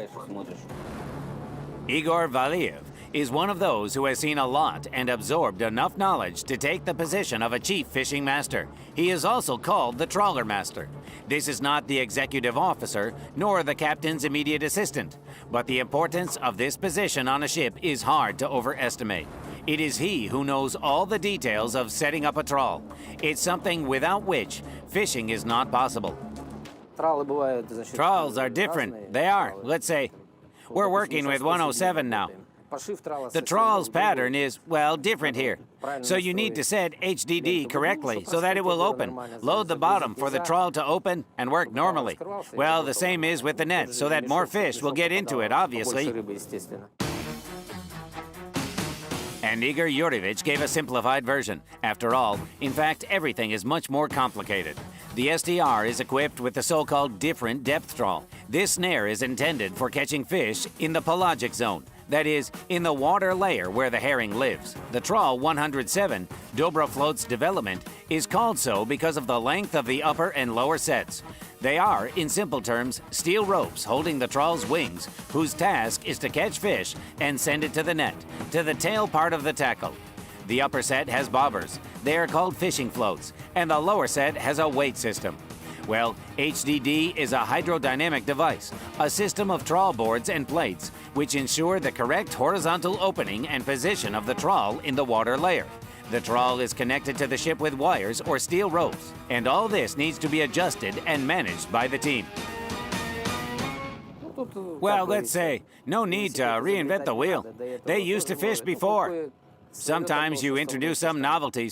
[SPEAKER 1] Igor Valiev is one of those who has seen a lot and absorbed enough knowledge to take the position of a chief fishing master. He is also called the trawler master. This is not the executive officer, nor the captain's immediate assistant, but the importance of this position on a ship is hard to overestimate. It is he who knows all the details of setting up a trawl. It's something without which fishing is not possible. Trawls are different. They are, let's say. We're working with 107 now. The trawl's pattern is, well, different here. So you need to set HDD correctly so that it will open. Load the bottom for the trawl to open and work normally. Well, the same is with the net, so that more fish will get into it, obviously. And Igor Yurievich gave a simplified version. After all, in fact, everything is much more complicated. The SDR is equipped with the so-called different depth trawl. This snare is intended for catching fish in the pelagic zone. That is, in the water layer where the herring lives. The trawl 107, Dobroflot's development, is called so because of the length of the upper and lower sets. They are, in simple terms, steel ropes holding the trawl's wings, whose task is to catch fish and send it to the net, to the tail part of the tackle. The upper set has bobbers. They are called fishing floats, and the lower set has a weight system. Well, HDD is a hydrodynamic device, a system of trawl boards and plates which ensure the correct horizontal opening and position of the trawl in the water layer. The trawl is connected to the ship with wires or steel ropes, and all this needs to be adjusted and managed by the team. Well, let's say, no need to reinvent the wheel. They used to fish before. Sometimes you introduce some novelty,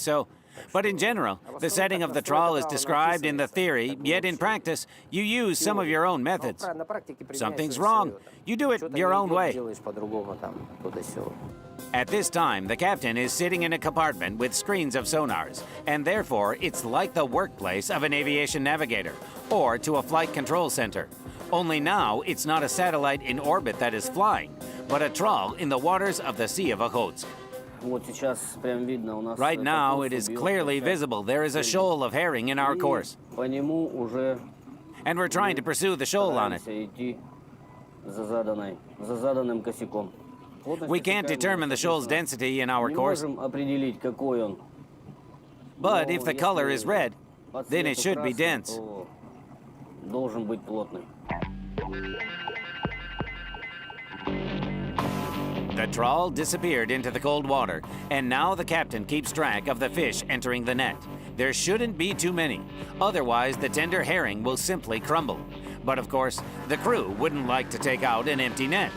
[SPEAKER 1] but in general, the setting of the trawl is described in the theory, yet in practice, you use some of your own methods. Something's wrong. You do it your own way. At this time, the captain is sitting in a compartment with screens of sonars, and therefore it's like the workplace of an aviation navigator, or to a flight control center. Only now, it's not a satellite in orbit that is flying, but a trawl in the waters of the Sea of Okhotsk. Right now, it is clearly visible. There is a shoal of herring in our course. And we're trying to pursue the shoal on it. We can't determine the shoal's density in our course. But if the color is red, then it should be dense. The trawl disappeared into the cold water, and now the captain keeps track of the fish entering the net. There shouldn't be too many, otherwise the tender herring will simply crumble. But of course, the crew wouldn't like to take out an empty net.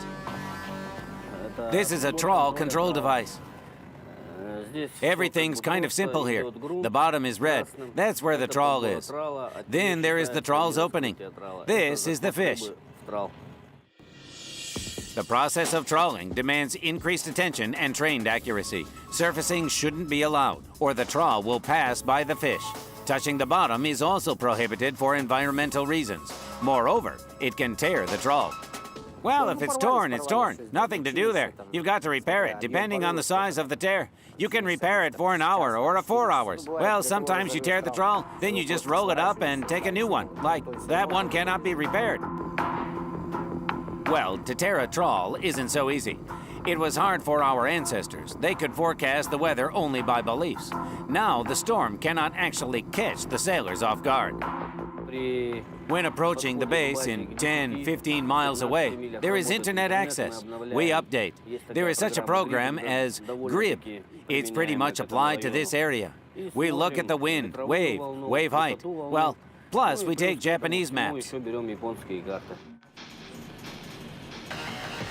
[SPEAKER 1] This is a trawl control device. Everything's kind of simple here. The bottom is red. That's where the trawl is. Then there is the trawl's opening. This is the fish. The process of trawling demands increased attention and trained accuracy. Surfacing shouldn't be allowed, or the trawl will pass by the fish. Touching the bottom is also prohibited for environmental reasons. Moreover, it can tear the trawl. Well, if it's torn, it's torn. Nothing to do there. You've got to repair it, depending on the size of the tear. You can repair it for an hour or 4 hours. Well, sometimes you tear the trawl, then you just roll it up and take a new one. Like, that one cannot be repaired. Well, to tear a trawl isn't so easy. It was hard for our ancestors. They could forecast the weather only by beliefs. Now, the storm cannot actually catch the sailors off guard. When approaching the base in 10, 15 miles away, there is internet access. We update. There is such a program as GRIB. It's pretty much applied to this area. We look at the wind, wave height. Well, plus we take Japanese maps.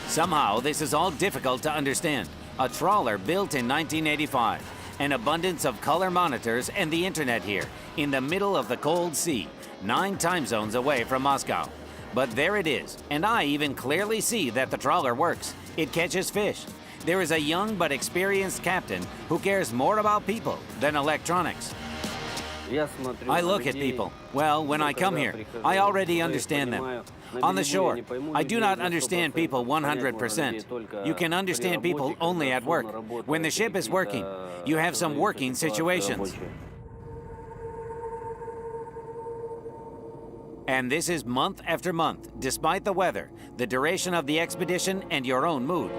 [SPEAKER 1] Somehow, this is all difficult to understand. A trawler built in 1985, an abundance of color monitors and the internet here, in the middle of the cold sea, 9 time zones away from Moscow. But there it is, and I even clearly see that the trawler works. It catches fish. There is a young but experienced captain who cares more about people than electronics. I look at people. Well, when I come here, I already understand them. On the shore, I do not understand people 100%. You can understand people only at work. When the ship is working, you have some working situations. And this is month after month, despite the weather, the duration of the expedition, and your own mood.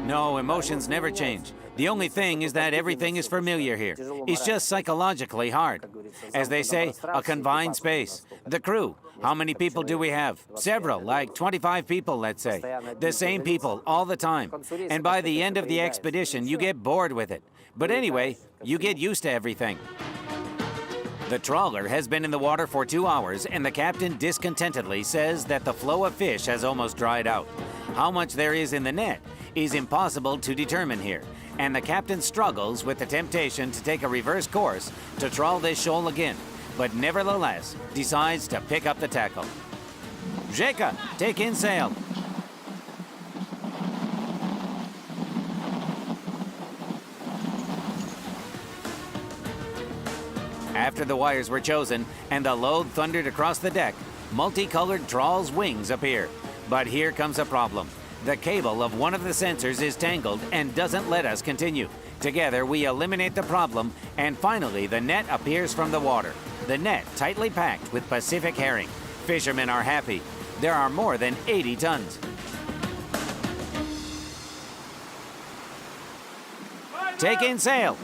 [SPEAKER 1] No, emotions never change. The only thing is that everything is familiar here. It's just psychologically hard. As they say, a confined space. The crew, how many people do we have? Several, like 25 people, let's say. The same people all the time. And by the end of the expedition, you get bored with it. But anyway, you get used to everything. The trawler has been in the water for 2 hours, and the captain discontentedly says that the flow of fish has almost dried out. How much there is in the net is impossible to determine here, and the captain struggles with the temptation to take a reverse course to trawl this shoal again, but nevertheless decides to pick up the tackle. Jeka, take in sail. After the wires were chosen and the load thundered across the deck, multicolored trawl's wings appear. But here comes a problem. The cable of one of the sensors is tangled and doesn't let us continue. Together, we eliminate the problem, and finally, the net appears from the water. The net tightly packed with Pacific herring. Fishermen are happy. There are more than 80 tons. Take in sail.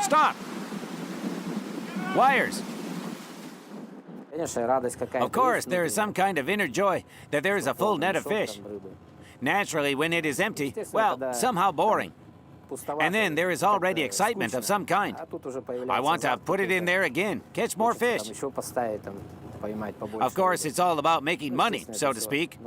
[SPEAKER 1] Stop. Wires. Of course, there is some kind of inner joy that there is a full net of fish. Naturally, when it is empty, well, somehow boring. And then there is already excitement of some kind. I want to put it in there again, catch more fish. Of course, it's all about making money, so to speak.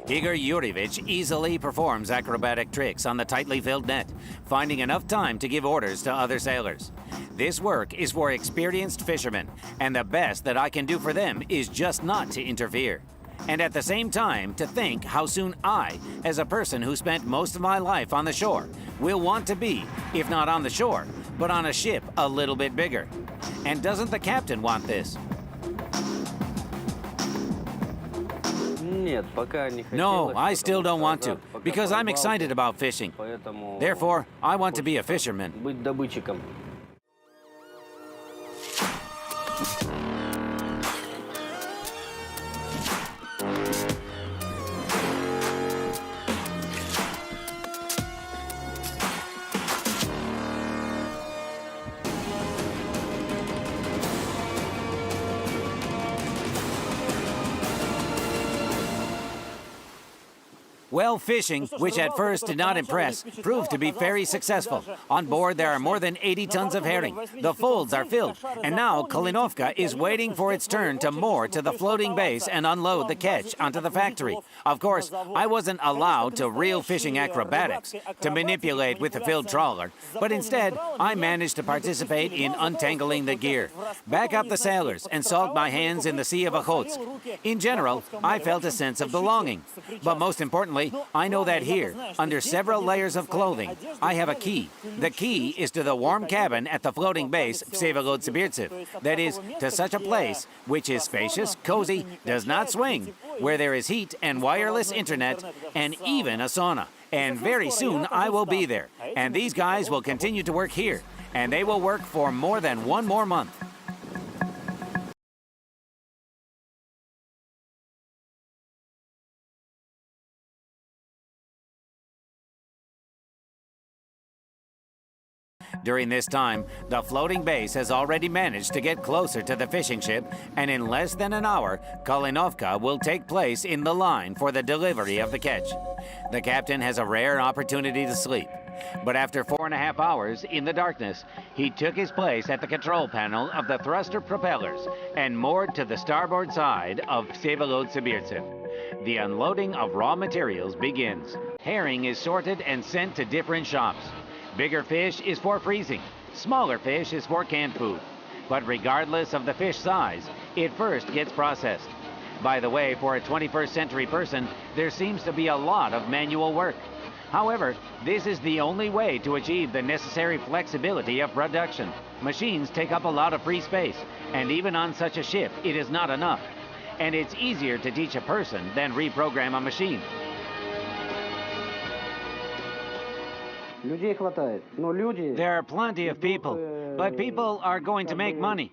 [SPEAKER 1] Igor Yurievich easily performs acrobatic tricks on the tightly filled net, finding enough time to give orders to other sailors. This work is for experienced fishermen, and the best that I can do for them is just not to interfere. And at the same time, to think how soon I, as a person who spent most of my life on the shore, will want to be, if not on the shore, but on a ship a little bit bigger. And doesn't the captain want this? No, I still don't want to, because I'm excited about fishing. Therefore, I want to be a fisherman. Well, fishing, which at first did not impress, proved to be very successful. On board, there are more than 80 tons of herring. The folds are filled, and now Kalinovka is waiting for its turn to moor to the floating base and unload the catch onto the factory. Of course, I wasn't allowed to real fishing acrobatics, to manipulate with the filled trawler, but instead, I managed to participate in untangling the gear, back up the sailors, and salt my hands in the Sea of Okhotsk. In general, I felt a sense of belonging, but most importantly, I know that here, under several layers of clothing, I have a key. The key is to the warm cabin at the floating base, Vsevolod-Sibirtsev. That is, to such a place which is spacious, cozy, does not swing, where there is heat and wireless internet, and even a sauna. And very soon I will be there. And these guys will continue to work here. And they will work for more than one more month. During this time, the floating base has already managed to get closer to the fishing ship, and in less than an hour, Kalinovka will take place in the line for the delivery of the catch. The captain has a rare opportunity to sleep, but after 4.5 hours in the darkness, he took his place at the control panel of the thruster propellers and moored to the starboard side of Vsevolod-Sibirtsev. The unloading of raw materials begins. Herring is sorted and sent to different shops. Bigger fish is for freezing. Smaller fish is for canned food. But regardless of the fish size, it first gets processed. By the way, for a 21st century person, there seems to be a lot of manual work. However, this is the only way to achieve the necessary flexibility of production. Machines take up a lot of free space, and even on such a ship, it is not enough. And it's easier to teach a person than reprogram a machine. There are plenty of people, but people are going to make money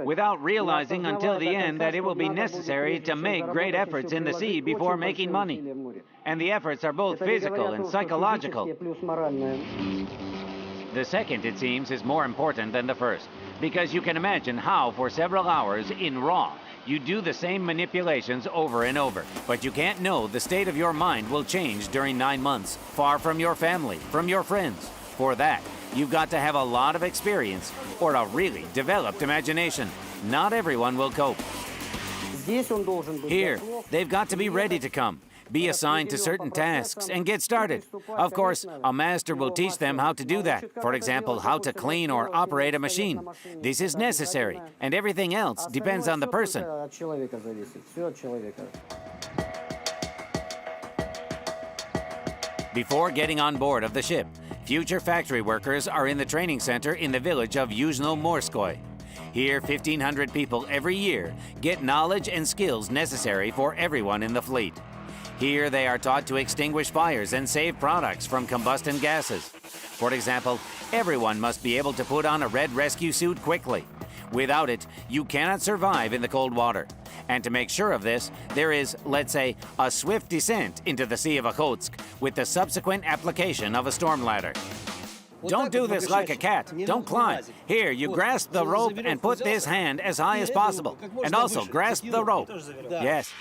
[SPEAKER 1] without realizing until the end that it will be necessary to make great efforts in the sea before making money. And the efforts are both physical and psychological. The second, it seems, is more important than the first, because you can imagine how, for several hours in raw, you do the same manipulations over and over. But you can't know the state of your mind will change during 9 months, far from your family, from your friends. For that, you've got to have a lot of experience or a really developed imagination. Not everyone will cope. Here, they've got to be ready to come, be assigned to certain tasks, and get started. Of course, a master will teach them how to do that. For example, how to clean or operate a machine. This is necessary, and everything else depends on the person. Before getting on board of the ship, future factory workers are in the training center in the village of Yuzhno-Morskoy. Here, 1,500 people every year get knowledge and skills necessary for everyone in the fleet. Here, they are taught to extinguish fires and save products from combustion gases. For example, everyone must be able to put on a red rescue suit quickly. Without it, you cannot survive in the cold water. And to make sure of this, there is, let's say, a swift descent into the Sea of Okhotsk with the subsequent application of a storm ladder. Don't do this like a cat. Don't climb. Here, you grasp the rope and put this hand as high as possible. And also grasp the rope. Yes.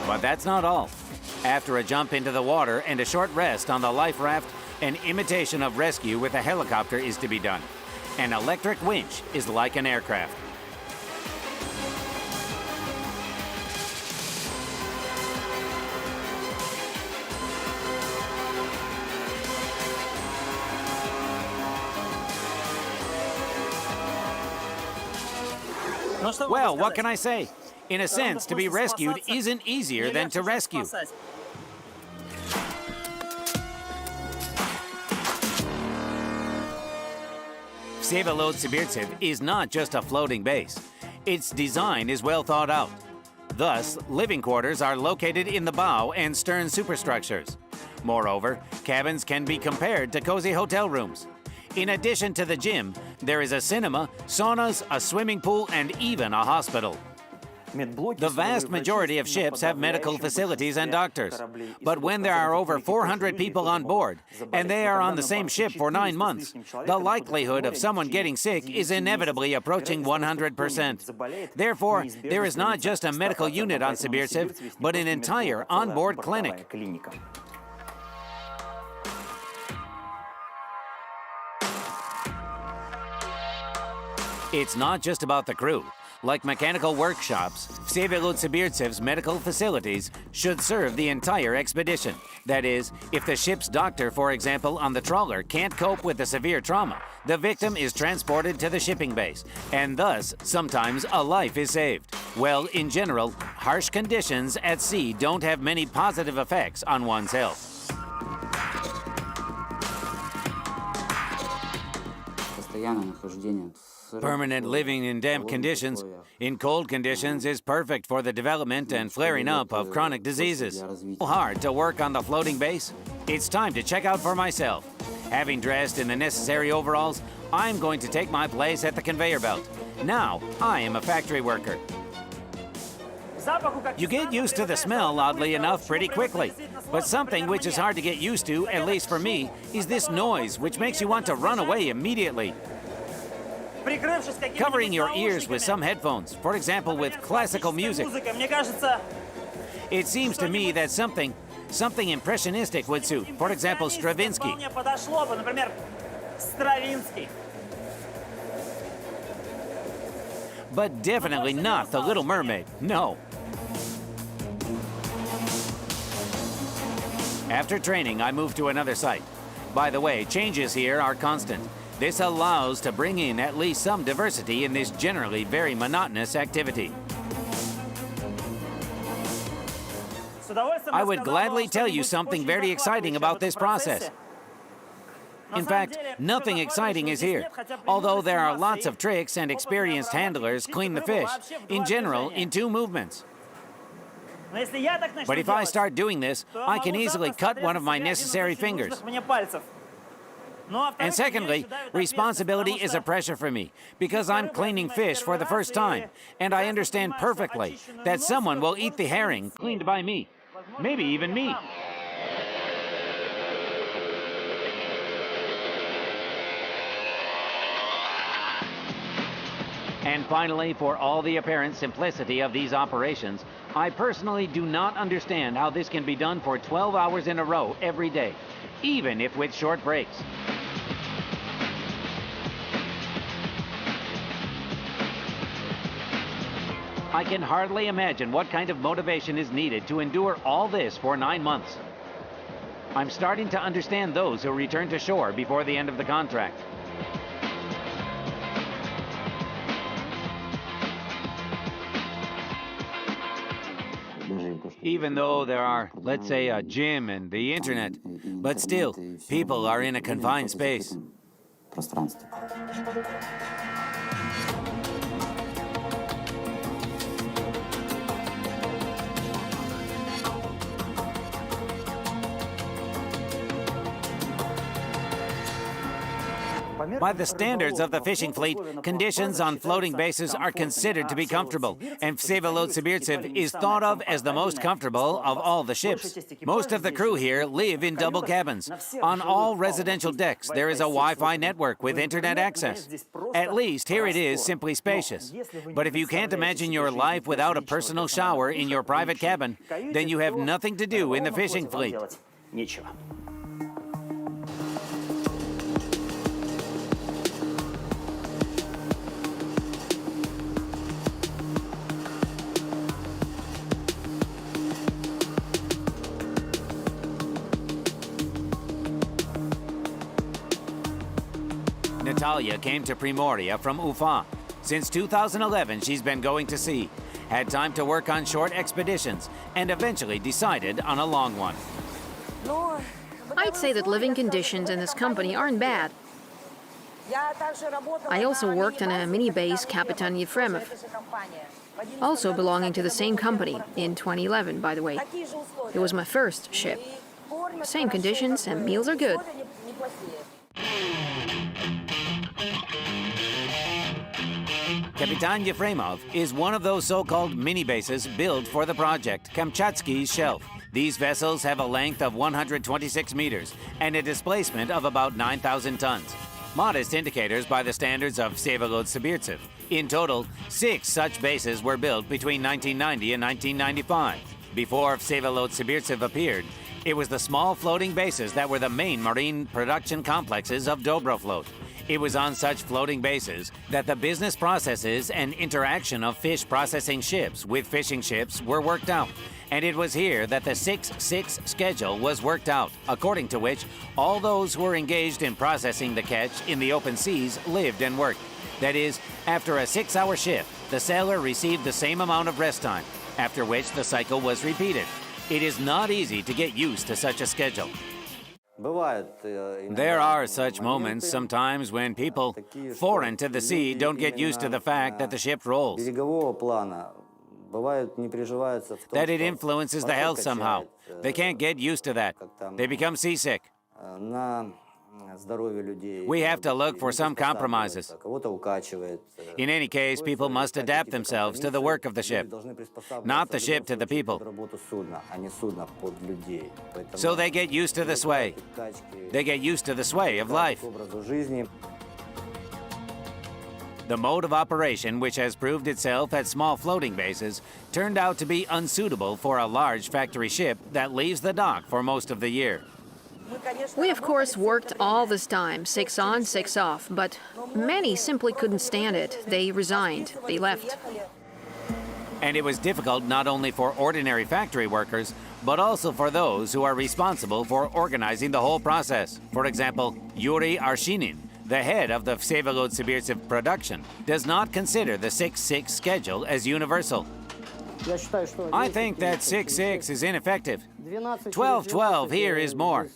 [SPEAKER 1] But that's not all. After a jump into the water and a short rest on the life raft, an imitation of rescue with a helicopter is to be done. An electric winch is like an aircraft. Well, what can I say? In a sense, to be rescued isn't easier than to rescue. Vsevolod-Sibirtsev is not just a floating base. Its design is well thought out. Thus, living quarters are located in the bow and stern superstructures. Moreover, cabins can be compared to cozy hotel rooms. In addition to the gym, there is a cinema, saunas, a swimming pool, and even a hospital. The vast majority of ships have medical facilities and doctors. But when there are over 400 people on board, and they are on the same ship for 9 months, the likelihood of someone getting sick is inevitably approaching 100%. Therefore, there is not just a medical unit on Sibirtsev, but an entire onboard clinic. It's not just about the crew. Like mechanical workshops, Vsevolod-Sibirtsev's medical facilities should serve the entire expedition. That is, if the ship's doctor, for example, on the trawler can't cope with the severe trauma, the victim is transported to the shipping base, and thus, sometimes a life is saved. Well, in general, harsh conditions at sea don't have many positive effects on one's health. Permanent living in damp conditions, in cold conditions, is perfect for the development and flaring up of chronic diseases. Hard to work on the floating base? It's time to check out for myself. Having dressed in the necessary overalls, I'm going to take my place at the conveyor belt. Now, I am a factory worker. You get used to the smell, oddly enough, pretty quickly. But something which is hard to get used to, at least for me, is this noise, which makes you want to run away immediately. Covering your ears with some headphones, for example with classical music. It seems to me that something impressionistic would suit, for example Stravinsky. But definitely not The Little Mermaid, no. After training, I moved to another site. By the way, changes here are constant. This allows to bring in at least some diversity in this generally very monotonous activity. I would gladly tell you something very exciting about this process. In fact, nothing exciting is here. Although there are lots of tricks and experienced handlers clean the fish, in general, in 2 movements. But if I start doing this, I can easily cut one of my necessary fingers. And secondly, responsibility is a pressure for me because I'm cleaning fish for the first time, and I understand perfectly that someone will eat the herring cleaned by me, maybe even me. And finally, for all the apparent simplicity of these operations, I personally do not understand how this can be done for 12 hours in a row every day, even if with short breaks. I can hardly imagine what kind of motivation is needed to endure all this for 9 months. I'm starting to understand those who return to shore before the end of the contract. Even though there are, let's say, a gym and the internet, but still, people are in a confined space. By the standards of the fishing fleet, conditions on floating bases are considered to be comfortable, and Vsevolod-Sibirtsev is thought of as the most comfortable of all the ships. Most of the crew here live in double cabins. On all residential decks, there is a Wi-Fi network with internet access. At least here it is simply spacious. But if you can't imagine your life without a personal shower in your private cabin, then you have nothing to do in the fishing fleet. Natalia came to Primoria from Ufa. Since 2011, she's been going to sea, had time to work on short expeditions, and eventually decided on a long one.
[SPEAKER 4] I'd say that living conditions in this company aren't bad. I also worked on a mini base, Kapitan Yefremov, also belonging to the same company, in 2011, by the way. It was my first ship. Same conditions, and meals are good.
[SPEAKER 1] Kapitan Yefremov is one of those so-called mini-bases built for the project, Kamchatsky's Shelf. These vessels have a length of 126 meters and a displacement of about 9,000 tons. Modest indicators by the standards of Vsevolod-Sibirtsev. In total, 6 such bases were built between 1990 and 1995. Before Vsevolod-Sibirtsev appeared, it was the small floating bases that were the main marine production complexes of Dobroflot. It was on such floating bases that the business processes and interaction of fish processing ships with fishing ships were worked out. And it was here that the 6-6 schedule was worked out, according to which all those who were engaged in processing the catch in the open seas lived and worked. That is, after a 6-hour shift, the sailor received the same amount of rest time, after which the cycle was repeated. It is not easy to get used to such a schedule. There are such moments sometimes when people foreign to the sea don't get used to the fact that the ship rolls, that it influences the health somehow. They can't get used to that. They become seasick. We have to look for some compromises. In any case, people must adapt themselves to the work of the ship, not the ship to the people. So they get used to the sway. They get used to the sway of life. The mode of operation, which has proved itself at small floating bases, turned out to be unsuitable for a large factory ship that leaves the dock for most of the year.
[SPEAKER 4] We, of course, worked all this time, 6 on, 6 off, but many simply couldn't stand it. They resigned. They left.
[SPEAKER 1] And it was difficult not only for ordinary factory workers, but also for those who are responsible for organizing the whole process. For example, Yuri Arshinin, the head of the Vsevolod-Sibirtsev production, does not consider the 6-6 schedule as universal. I think that 6-6 is ineffective. 12-12 here is more.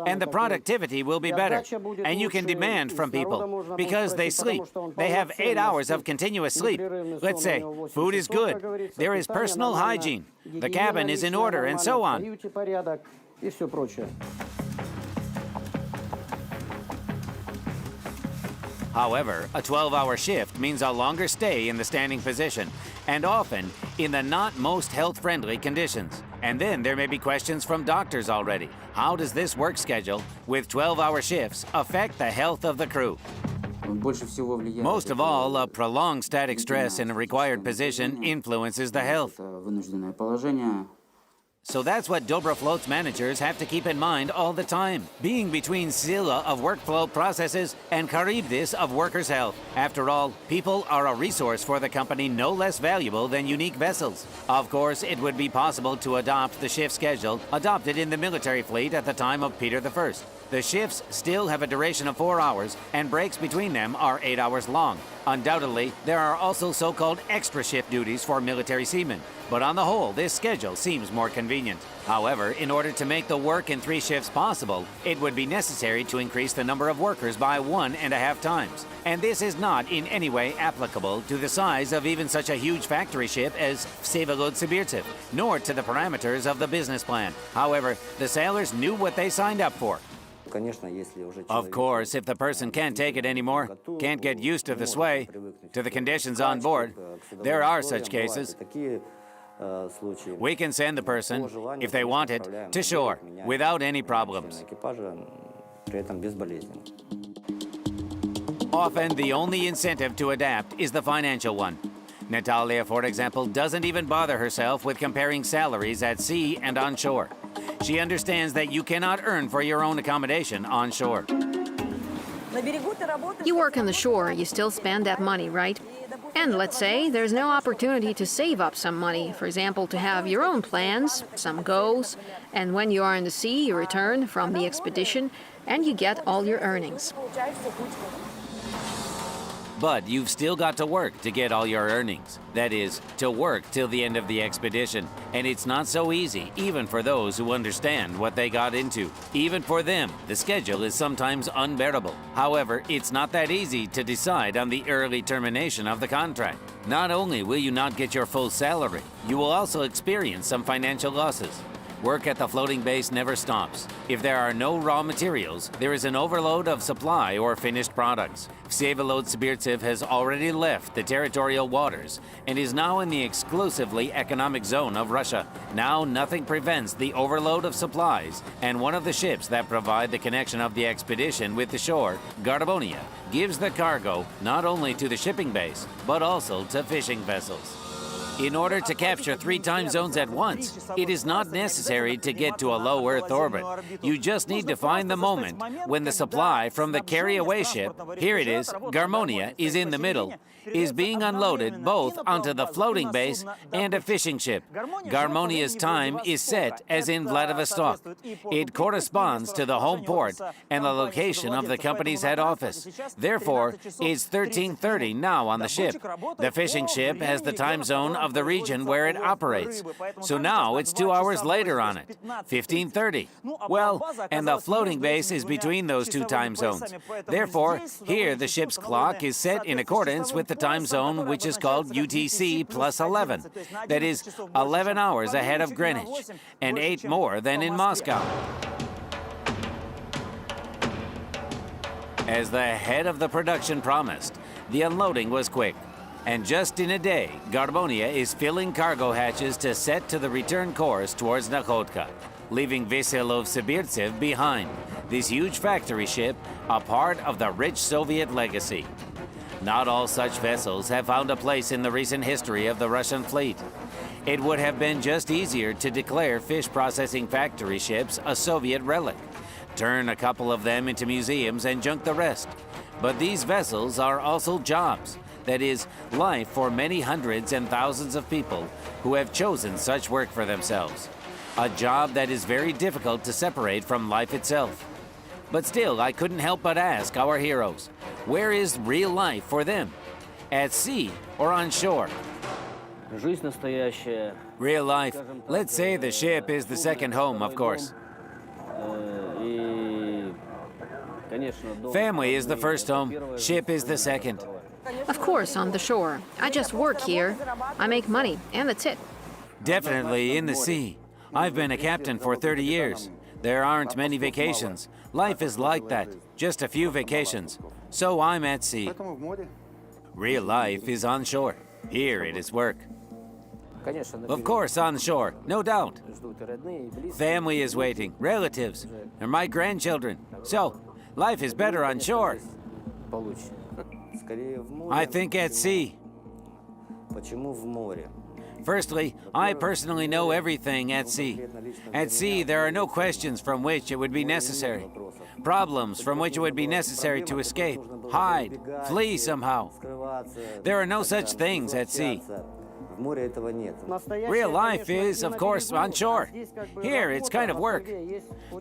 [SPEAKER 1] And the productivity will be better. And you can demand from people, because they sleep. They have 8 hours of continuous sleep. Let's say, food is good, there is personal hygiene, the cabin is in order, and so on. However, a 12-hour shift means a longer stay in the standing position, and often in the not most health-friendly conditions. And then there may be questions from doctors already. How does this work schedule with 12-hour shifts affect the health of the crew? Most of all, a prolonged static stress in a required position influences the health. So that's what Dobraflot's managers have to keep in mind all the time, being between Sila of workflow processes and Charybdis of workers' health. After all, people are a resource for the company no less valuable than unique vessels. Of course, it would be possible to adopt the shift schedule adopted in the military fleet at the time of Peter I. The shifts still have a duration of 4 hours, and breaks between them are 8 hours long. Undoubtedly, there are also so-called extra shift duties for military seamen, but on the whole, this schedule seems more convenient. However, in order to make the work in 3 shifts possible, it would be necessary to increase the number of workers by 1.5 times. And this is not in any way applicable to the size of even such a huge factory ship as Vsevolod Sibirtsev, nor to the parameters of the business plan. However, the sailors knew what they signed up for. Of course, if the person can't take it anymore, can't get used to the sway, to the conditions on board, there are such cases. We can send the person, if they want it, to shore without any problems. Often, the only incentive to adapt is the financial one. Natalia, for example, doesn't even bother herself with comparing salaries at sea and on shore. She understands that you cannot earn for your own accommodation on shore.
[SPEAKER 4] You work on the shore, you still spend that money, right? And let's say there's no opportunity to save up some money, for example, to have your own plans, some goals, and when you are in the sea, you return from the expedition and you get all your earnings.
[SPEAKER 1] But you've still got to work to get all your earnings. That is, to work till the end of the expedition. And it's not so easy, even for those who understand what they got into. Even for them, the schedule is sometimes unbearable. However, it's not that easy to decide on the early termination of the contract. Not only will you not get your full salary, you will also experience some financial losses. Work at the floating base never stops. If there are no raw materials, there is an overload of supply or finished products. Vsevolod Sibirtsev has already left the territorial waters and is now in the exclusively economic zone of Russia. Now nothing prevents the overload of supplies, and one of the ships that provide the connection of the expedition with the shore, Garmoniya, gives the cargo not only to the shipping base, but also to fishing vessels. In order to capture 3 time zones at once, it is not necessary to get to a low Earth orbit. You just need to find the moment when the supply from the carry-away ship, here it is, Garmoniya, is in the middle, is being unloaded both onto the floating base and a fishing ship. Garmoniya's time is set as in Vladivostok. It corresponds to the home port and the location of the company's head office. Therefore, it's 13:30 now on the ship. The fishing ship has the time zone of the region where it operates. So now it's 2 hours later on it, 15:30. Well, and the floating base is between those 2 time zones. Therefore, here the ship's clock is set in accordance with the time zone, which is called UTC plus 11. That is 11 hours ahead of Greenwich, and 8 more than in Moscow. As the head of the production promised, the unloading was quick. And just in a day, Garmoniya is filling cargo hatches to set to the return course towards Nakhodka, leaving Vsevolod Sibirtsev behind, this huge factory ship, a part of the rich Soviet legacy. Not all such vessels have found a place in the recent history of the Russian fleet. It would have been just easier to declare fish processing factory ships a Soviet relic, turn a couple of them into museums and junk the rest. But these vessels are also jobs. That is, life for many hundreds and thousands of people who have chosen such work for themselves. A job that is very difficult to separate from life itself. But still, I couldn't help but ask our heroes, where is real life for them? At sea or on shore? Real life. Let's say the ship is the second home, of course. Family is the first home, ship is the second.
[SPEAKER 4] Of course, on the shore. I just work here. I make money, and that's it.
[SPEAKER 1] Definitely in the sea. I've been a captain for 30 years. There aren't many vacations. Life is like that, just a few vacations. So I'm at sea.
[SPEAKER 2] Поэтому в море.
[SPEAKER 1] Real life is on shore. Here it is work. Of course, on shore, no doubt. Family is waiting, relatives, and my grandchildren. So, life is better on shore. I think at sea. Firstly, I personally know everything at sea. At sea, there are no questions from which it would be necessary. Problems from which it would be necessary to escape, hide, flee somehow. There are no such things at sea. Real life is, of course, on shore. Here, it's kind of work.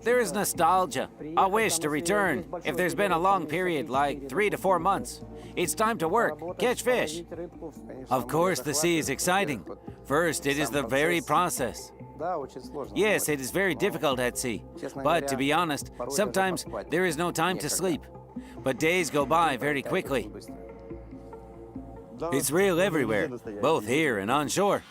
[SPEAKER 1] There is nostalgia, a wish to return. If there's been a long period, like 3 to 4 months, it's time to work, catch fish. Of course, the sea is exciting. First, it is the very process. Yes, it is very difficult at sea. But to be honest, sometimes there is no time to sleep. But days go by very quickly. It's real everywhere, both here and on shore.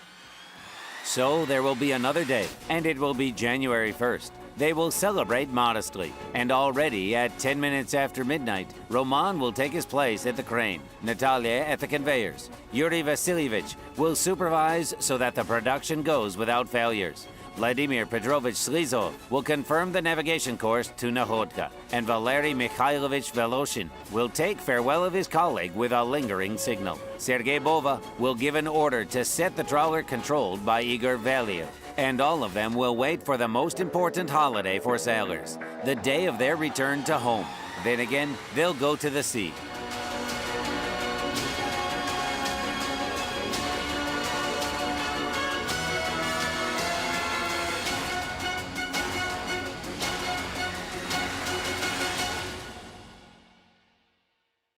[SPEAKER 1] So there will be another day, and it will be January 1st. They will celebrate modestly, and already at 10 minutes after midnight, Roman will take his place at the crane, Natalia at the conveyors. Yuri Vasilievich will supervise so that the production goes without failures. Vladimir Petrovich Slizov will confirm the navigation course to Nahodka, and Valery Mikhailovich Voloshin will take farewell of his colleague with a lingering signal. Sergei Bova will give an order to set the trawler controlled by Igor Valiev, and all of them will wait for the most important holiday for sailors, the day of their return to home. Then again, they'll go to the sea.